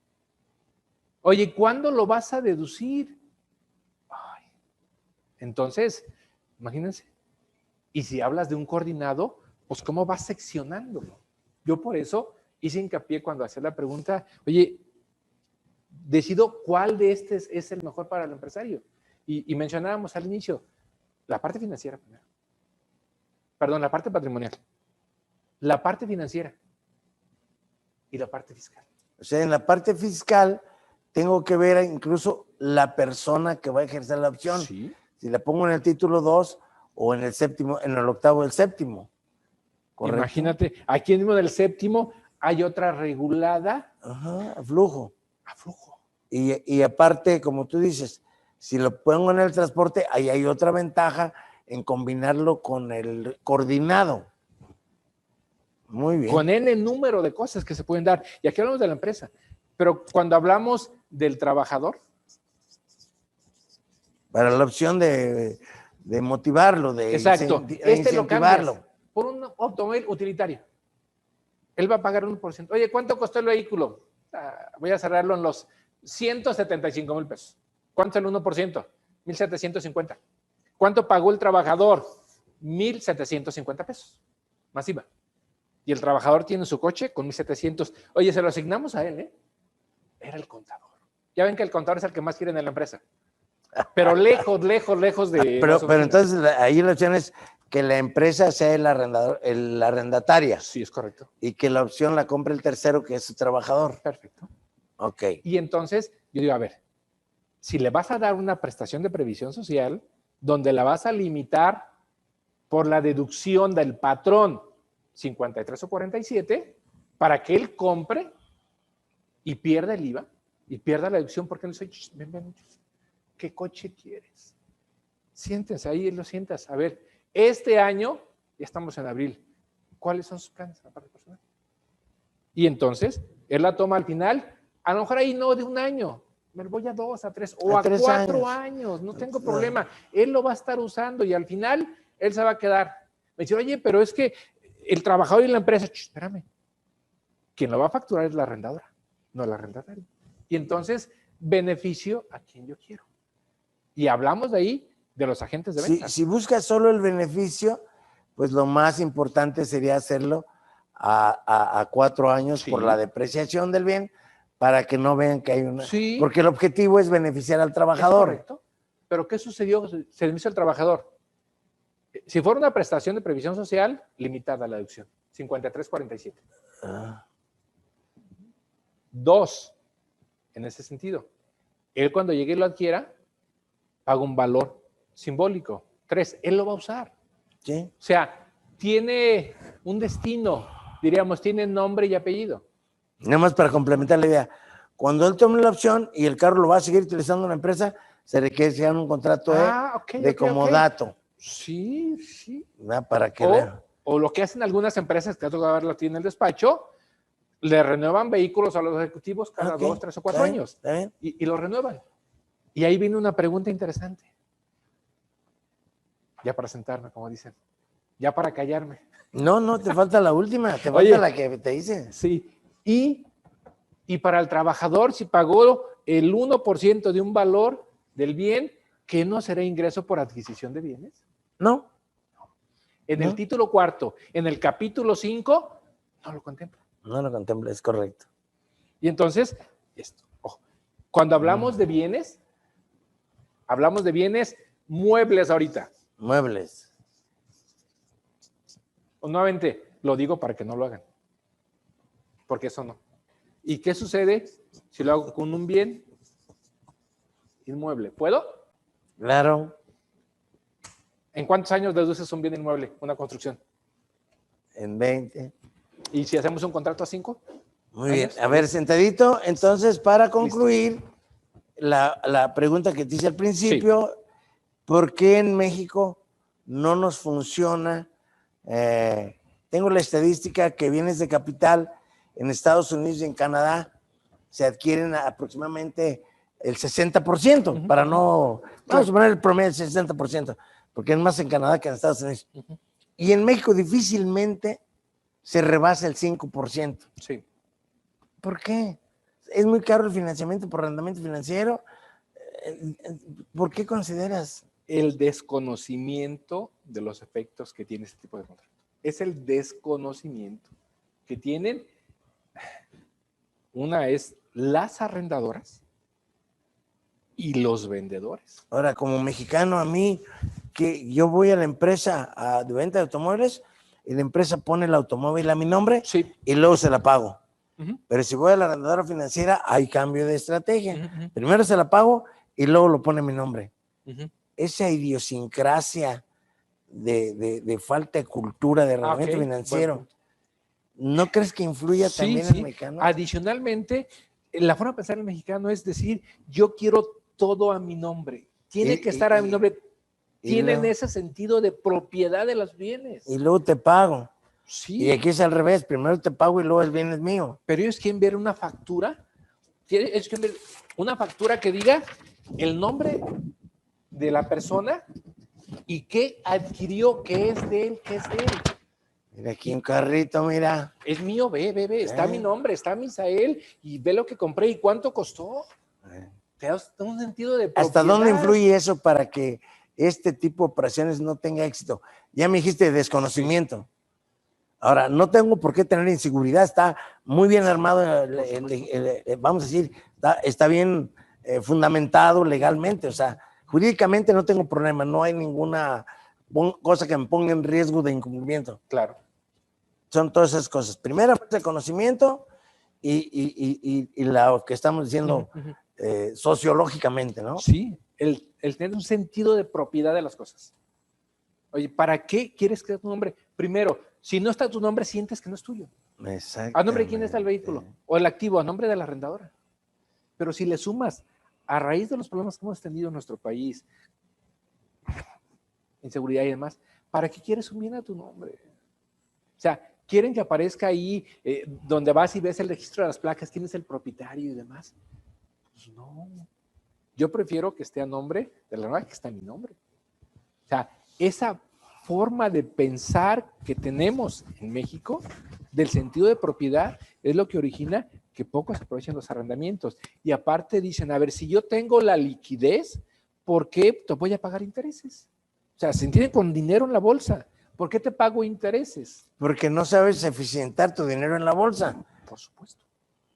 Oye, ¿cuándo lo vas a deducir? Ay. Entonces, imagínense. Y si hablas de un coordinado, pues ¿cómo vas seccionándolo? Yo por eso hice hincapié cuando hacía la pregunta, oye, decido cuál de estos es el mejor para el empresario. Y mencionábamos al inicio, la parte financiera primero. Perdón, la parte patrimonial, la parte financiera y la parte fiscal. O sea, en la parte fiscal tengo que ver incluso la persona que va a ejercer la opción. Sí. Si la pongo en el título 2 o en el séptimo, en el octavo del séptimo. ¿Correcto? Imagínate, aquí mismo del séptimo hay otra regulada. A flujo. A flujo. Y aparte, como tú dices, si lo pongo en el transporte, ahí hay otra ventaja en combinarlo con el coordinado. Muy bien. Con N número de cosas que se pueden dar. Y aquí hablamos de la empresa. Pero cuando hablamos del trabajador. Para la opción de motivarlo, de incentivarlo. Lo cambias por un automóvil utilitario. Él va a pagar 1%. Oye, ¿cuánto costó el vehículo? Voy a cerrarlo en los 175,000 pesos. ¿Cuánto es el 1%? 1,750. ¿Cuánto pagó el trabajador? 1,750 pesos. Más IVA. Y el trabajador tiene su coche con 1,700. Oye, se lo asignamos a él, ¿eh? Era el contador. Ya ven que el contador es el que más quiere en la empresa. Pero lejos de... Pero entonces ahí la opción es que la empresa sea el arrendataria. Sí, es correcto. Y que la opción la compre el tercero, que es su trabajador. Perfecto. Ok. Y entonces, yo digo, a ver, si le vas a dar una prestación de previsión social, donde la vas a limitar por la deducción del patrón 53 o 47, para que él compre y pierda el IVA y pierda la deducción, porque no soy, ven, ¿qué coche quieres? Siéntense, ahí lo sientas. A ver, este año, ya estamos en abril, ¿cuáles son sus planes en la parte personal? Y entonces, él la toma al final, a lo mejor ahí no de un año, me voy a 2, a 3 o a 4 años, no tengo problema. Él lo va a estar usando y al final él se va a quedar. Me dice, oye, pero es que el trabajador y la empresa, espérame, quien lo va a facturar es la arrendadora, no el arrendatario. Y entonces, beneficio a quien yo quiero. Y hablamos de ahí de los agentes de venta. Si buscas solo el beneficio, pues lo más importante sería hacerlo a 4 años por la depreciación del bien, para que no vean que hay una... Sí. Porque el objetivo es beneficiar al trabajador. Es correcto. Pero ¿qué sucedió? Servicio al trabajador. Si fuera una prestación de previsión social, limitada la deducción. 53.47. 2, en ese sentido. Él cuando llegue y lo adquiera, paga un valor simbólico. 3, él lo va a usar. ¿Sí? O sea, tiene un destino, diríamos, tiene nombre y apellido. Nada más para complementar la idea. Cuando él tome la opción y el carro lo va a seguir utilizando en la empresa, se requiere que hagan un contrato Ok, de ok. comodato. Sí, sí. ¿Verdad? Para que O lo que hacen algunas empresas, que ha tocado verlo aquí en el despacho, le renuevan vehículos a los ejecutivos cada 2, 3 o 4 años. ¿Está bien? Y lo renuevan. Y ahí viene una pregunta interesante. Ya para sentarme, como dicen. Ya para callarme. No, te falta la última, te Oye, falta la que te dice. Sí. Y para el trabajador, si pagó el 1% de un valor del bien, ¿qué no será ingreso por adquisición de bienes? No. En el título cuarto, en el capítulo 5, no lo contempla. No lo contempla, es correcto. Y entonces, cuando hablamos de bienes muebles ahorita. Muebles. Nuevamente, lo digo para que no lo hagan. Porque eso no. ¿Y qué sucede si lo hago con un bien inmueble? ¿Puedo? Claro. ¿En cuántos años deduces un bien inmueble, una construcción? En 20. ¿Y si hacemos un contrato a 5? Muy bien. A ver, sentadito. Entonces, para concluir, la pregunta que te hice al principio, sí. ¿Por qué en México no nos funciona? Tengo la estadística que bienes de capital en Estados Unidos y en Canadá se adquieren aproximadamente el 60%, para no, vamos a poner el promedio del 60%, porque es más en Canadá que en Estados Unidos. Y en México difícilmente se rebasa el 5%. Sí. ¿Por qué? Es muy caro el financiamiento por arrendamiento financiero. ¿Por qué consideras? El desconocimiento de los efectos que tiene este tipo de contrato. Es el desconocimiento que tienen. Una es las arrendadoras y los vendedores. Ahora, como mexicano, a mí, que yo voy a la empresa de venta de automóviles y la empresa pone el automóvil a mi nombre, sí, y luego se la pago. Pero si voy a la arrendadora financiera, hay cambio de estrategia. Primero se la pago y luego lo pone mi nombre. Esa idiosincrasia de falta de cultura de arrendamiento financiero, ¿no crees que influya también en el mexicano? Adicionalmente, la forma de pensar el mexicano es decir, yo quiero todo a mi nombre. Tiene que estar a mi nombre. Tienen ese sentido de propiedad de los bienes. Y luego te pago. Sí. Y aquí es al revés, primero te pago y luego el bien es mío. Pero ellos quieren ver una factura, ellos quieren ver una factura que diga el nombre de la persona y qué adquirió, qué es de él, qué es de él. Mira aquí un carrito, mira. Es mío, ve, está mi nombre, está Misael y ve lo que compré y cuánto costó. Te da un sentido de propiedad. ¿Hasta dónde influye eso para que este tipo de operaciones no tenga éxito? Ya me dijiste desconocimiento. Sí. Ahora, no tengo por qué tener inseguridad, está muy bien armado, vamos a decir, está bien fundamentado legalmente, o sea, jurídicamente no tengo problema, no hay ninguna cosa que me ponga en riesgo de incumplimiento. Claro. Son todas esas cosas. Primero, el conocimiento y lo que estamos diciendo sociológicamente, ¿no? Sí, el tener un sentido de propiedad de las cosas. Oye, ¿para qué quieres crear tu nombre? Primero, si no está tu nombre, sientes que no es tuyo. Exacto. ¿A nombre de quién está el vehículo? O el activo, a nombre de la arrendadora. Pero si le sumas, a raíz de los problemas que hemos tenido en nuestro país, inseguridad y demás, ¿para qué quieres un bien a tu nombre? O sea, quieren que aparezca ahí donde vas y ves el registro de las placas, quién es el propietario y demás. Pues no. Yo prefiero que esté a nombre de la nueva que está a mi nombre. O sea, esa forma de pensar que tenemos en México del sentido de propiedad es lo que origina que pocos aprovechen los arrendamientos. Y aparte dicen, a ver, si yo tengo la liquidez, ¿por qué te voy a pagar intereses? O sea, se entiende con dinero en la bolsa. ¿Por qué te pago intereses? Porque no sabes eficientar tu dinero en la bolsa. Por supuesto.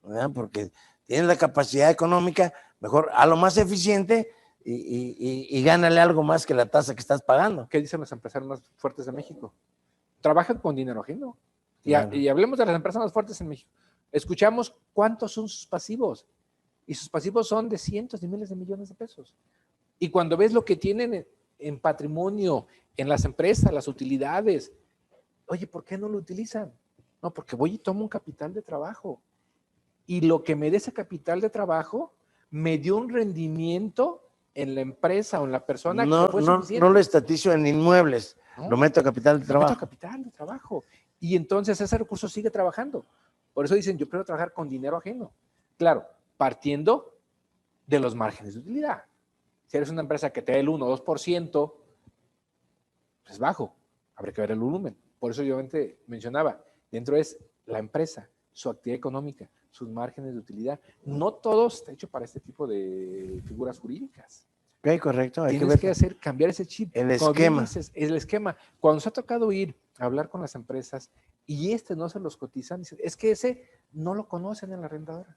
¿Verdad? Porque tienes la capacidad económica, mejor a lo más eficiente y gánale algo más que la tasa que estás pagando. ¿Qué dicen los empresarios más fuertes de México? Trabajan con dinero ajeno. Claro. Y hablemos de las empresas más fuertes en México. Escuchamos cuántos son sus pasivos. Y sus pasivos son de cientos de miles de millones de pesos. Y cuando ves lo que tienen en patrimonio, en las empresas, las utilidades, oye, ¿por qué no lo utilizan? No, porque voy y tomo un capital de trabajo. Y lo que me dé ese capital de trabajo me dio un rendimiento en la empresa o en la persona que No, fue no, suficiente. no lo estatizo en inmuebles, ¿No? lo meto a capital de Lo meto a trabajo. capital de trabajo. Y entonces ese recurso sigue trabajando. Por eso dicen, yo prefiero trabajar con dinero ajeno. Claro, partiendo de los márgenes de utilidad. Si eres una empresa que te da el 1 o 2%, es bajo. Habrá que ver el volumen. Por eso yo mencionaba, dentro es la empresa, su actividad económica, sus márgenes de utilidad. No todo está hecho para este tipo de figuras jurídicas. Ok, correcto. Hay Tienes que ver hacer, cambiar ese chip. el Como bien esquema. dices, el esquema. Cuando nos ha tocado ir a hablar con las empresas y no se los cotizan, dicen, es que ese no lo conocen en la arrendadora.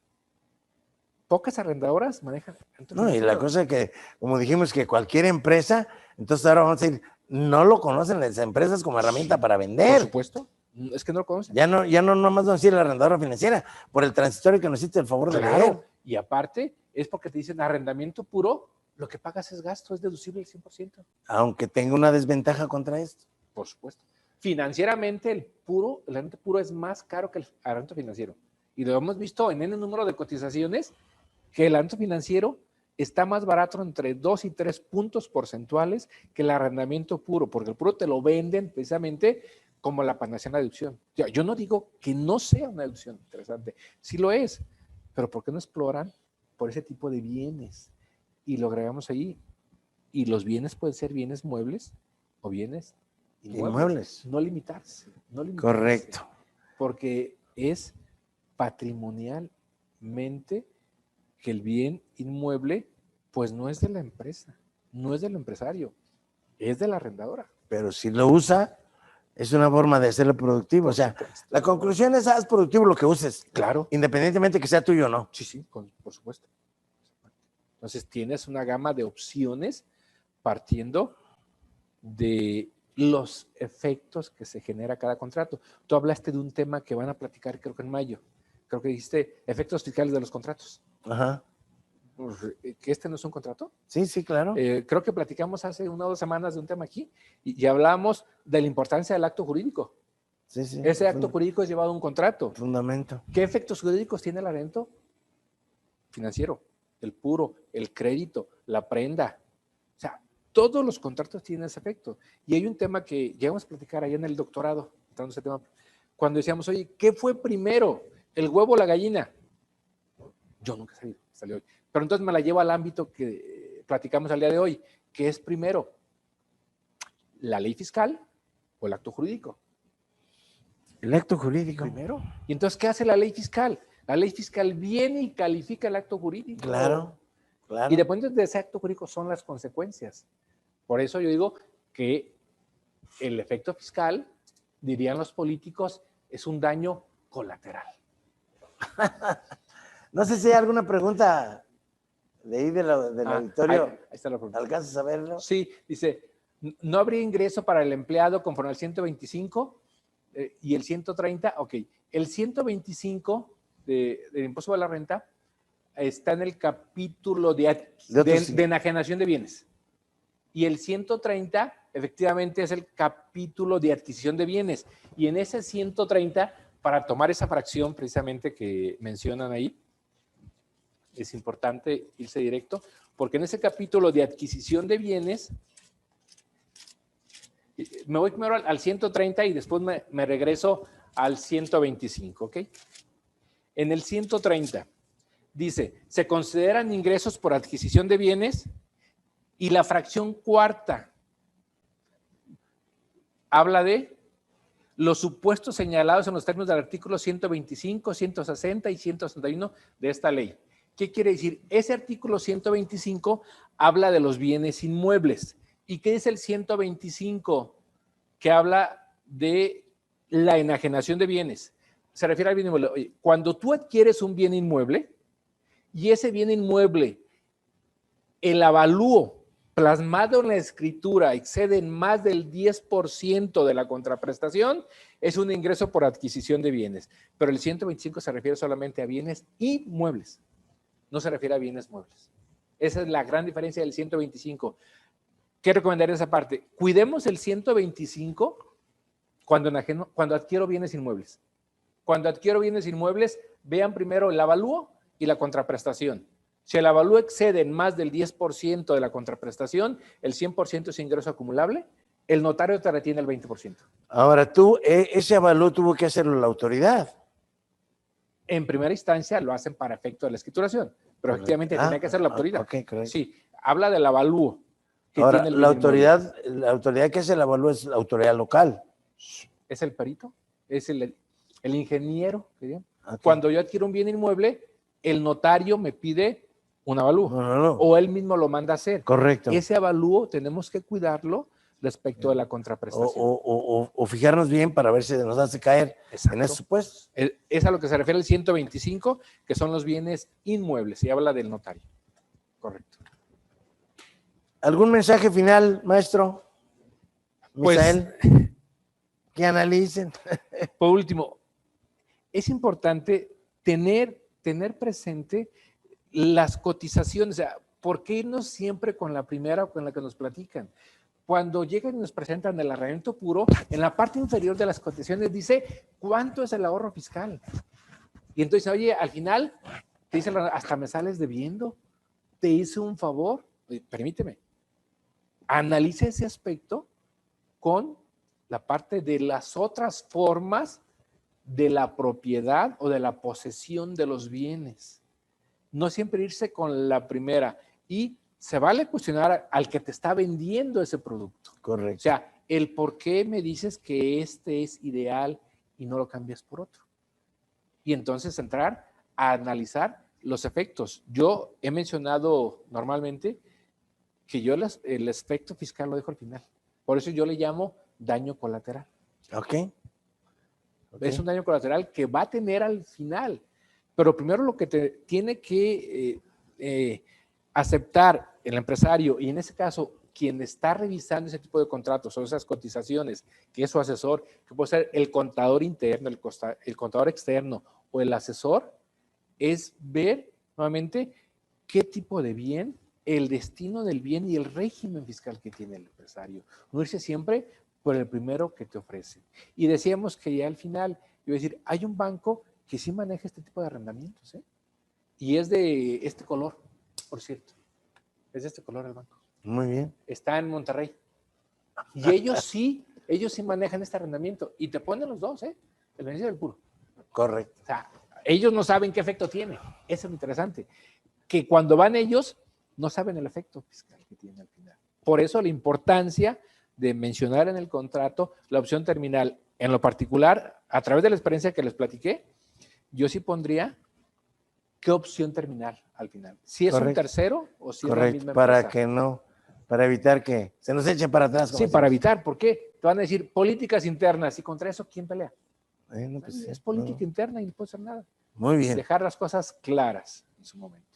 Pocas arrendadoras manejan. No, y la cosa que, como dijimos, que cualquier empresa, entonces ahora vamos a decir, no lo conocen las empresas como herramienta para vender. Por supuesto, es que no lo conocen. Ya no nomás vamos a decir la arrendadora financiera, por el transitorio que nos hiciste el favor de leer. Y aparte, es porque te dicen arrendamiento puro, lo que pagas es gasto, es deducible el 100%. Aunque tenga una desventaja contra esto. Por supuesto. Financieramente, el arrendamiento puro es más caro que el arrendamiento financiero. Y lo hemos visto en N número de cotizaciones, que el arrendamiento financiero está más barato entre 2 y 3 puntos porcentuales que el arrendamiento puro, porque el puro te lo venden precisamente como la panacea en la deducción. Yo no digo que no sea una deducción interesante, sí lo es, pero ¿por qué no exploran por ese tipo de bienes? Y lo agregamos ahí. Y los bienes pueden ser bienes muebles o bienes inmuebles. No limitarse. Correcto. Porque es patrimonialmente que el bien inmueble pues no es de la empresa, no es del empresario, es de la arrendadora. Pero si lo usa, es una forma de hacerlo productivo. O sea, la conclusión es, haz productivo lo que uses. Claro. Independientemente que sea tuyo o no. Sí, por supuesto. Entonces tienes una gama de opciones partiendo de los efectos que se genera cada contrato. Tú hablaste de un tema que van a platicar creo que en mayo. Creo que dijiste efectos fiscales de los contratos. Ajá. ¿Que este no es un contrato? Sí, claro. Creo que platicamos hace 1 o 2 semanas de un tema aquí y hablamos de la importancia del acto jurídico. Sí. Ese acto jurídico es llevado a un contrato. Fundamento. ¿Qué efectos jurídicos tiene el arrendamiento financiero? El puro, el crédito, la prenda. O sea, todos los contratos tienen ese efecto. Y hay un tema que llegamos a platicar allá en el doctorado, ese tema, cuando decíamos, oye, ¿qué fue primero? ¿El huevo o la gallina? Yo nunca he sabido, salió hoy. Pero entonces me la llevo al ámbito que platicamos al día de hoy. ¿Qué es primero? ¿La ley fiscal o el acto jurídico? El acto jurídico. Primero. ¿Y entonces qué hace la ley fiscal? La ley fiscal viene y califica el acto jurídico. Claro. Y dependiendo de ese acto jurídico son las consecuencias. Por eso yo digo que el efecto fiscal, dirían los políticos, es un daño colateral. No sé si hay alguna pregunta de ahí del auditorio. Ahí está la pregunta. ¿Alcanzas a verlo? Sí, dice, ¿no habría ingreso para el empleado conforme al 125 y el 130? Ok, el 125 del impuesto de la renta está en el capítulo de enajenación de bienes. Y el 130 efectivamente es el capítulo de adquisición de bienes. Y en ese 130, para tomar esa fracción precisamente que mencionan ahí, es importante irse directo, porque en ese capítulo de adquisición de bienes, me voy primero al 130 y después me regreso al 125, ¿ok? En el 130 dice, se consideran ingresos por adquisición de bienes y la fracción cuarta habla de los supuestos señalados en los términos del artículo 125, 160 y 161 de esta ley. ¿Qué quiere decir? Ese artículo 125 habla de los bienes inmuebles. ¿Y qué es el 125? Que habla de la enajenación de bienes. Se refiere al bien inmueble. Oye, cuando tú adquieres un bien inmueble y ese bien inmueble, el avalúo plasmado en la escritura excede en más del 10% de la contraprestación, es un ingreso por adquisición de bienes. Pero el 125 se refiere solamente a bienes inmuebles. No se refiere a bienes muebles. Esa es la gran diferencia del 125. ¿Qué recomendaría esa parte? Cuidemos el 125 cuando adquiero bienes inmuebles. Cuando adquiero bienes inmuebles, vean primero el avalúo y la contraprestación. Si el avalúo excede en más del 10% de la contraprestación, el 100% es ingreso acumulable, el notario te retiene el 20%. Ahora tú, ese avalúo tuvo que hacerlo la autoridad. En primera instancia lo hacen para efecto de la escrituración, pero efectivamente tenía que hacer la autoridad. Ok, correcto. Sí, habla del avalúo que Ahora, tiene el la bien inmueble. autoridad que hace el avalúo es la autoridad local. Es el perito, es el ingeniero. ¿Sí? Okay. Cuando yo adquiero un bien inmueble, el notario me pide un avalúo, No. o él mismo lo manda a hacer. Correcto. Ese avalúo tenemos que cuidarlo respecto de la contraprestación. O fijarnos bien para ver si nos hace caer. Exacto. En esos supuestos. Es a lo que se refiere el 125, que son los bienes inmuebles, y habla del notario. Correcto. ¿Algún mensaje final, maestro? Misael, pues, que analicen. Por último, es importante tener presente las cotizaciones. O sea, ¿por qué irnos siempre con la primera o con la que nos platican? Cuando llegan y nos presentan el arrendamiento puro, en la parte inferior de las cotizaciones dice cuánto es el ahorro fiscal. Y entonces, oye, al final te dicen, hasta me sales debiendo, te hice un favor. Oye, permíteme, analice ese aspecto con la parte de las otras formas de la propiedad o de la posesión de los bienes. No siempre irse con la primera. Y se vale cuestionar al que te está vendiendo ese producto. Correcto. O sea, el por qué me dices que este es ideal y no lo cambias por otro. Y entonces entrar a analizar los efectos. Yo he mencionado normalmente que yo el efecto fiscal lo dejo al final. Por eso yo le llamo daño colateral. Ok. Es un daño colateral que va a tener al final. Pero primero lo que te tiene que aceptar el empresario, y en ese caso, quien está revisando ese tipo de contratos o esas cotizaciones, que es su asesor, que puede ser el contador interno, el contador externo o el asesor, es ver nuevamente qué tipo de bien, el destino del bien y el régimen fiscal que tiene el empresario. No irse siempre por el primero que te ofrece. Y decíamos que ya al final, yo voy a decir, hay un banco que sí maneja este tipo de arrendamientos, ¿eh? Y es de este color, por cierto. Es de este color el banco. Muy bien. Está en Monterrey. Y ellos sí manejan este arrendamiento. Y te ponen los dos, ¿eh? El beneficio del puro. Correcto. O sea, ellos no saben qué efecto tiene. Eso es lo interesante. Que cuando van ellos, no saben el efecto fiscal que tiene al final. Por eso la importancia de mencionar en el contrato la opción terminal. En lo particular, a través de la experiencia que les platiqué, yo sí pondría qué opción terminal al final. Si es un tercero o si es la misma empresa. Para que no, para evitar que se nos echen para atrás. Sí, para evitar. ¿Por qué? Te van a decir políticas internas y contra eso, ¿quién pelea? Pues es política interna y no puede hacer nada. Muy bien. Dejar las cosas claras en su momento.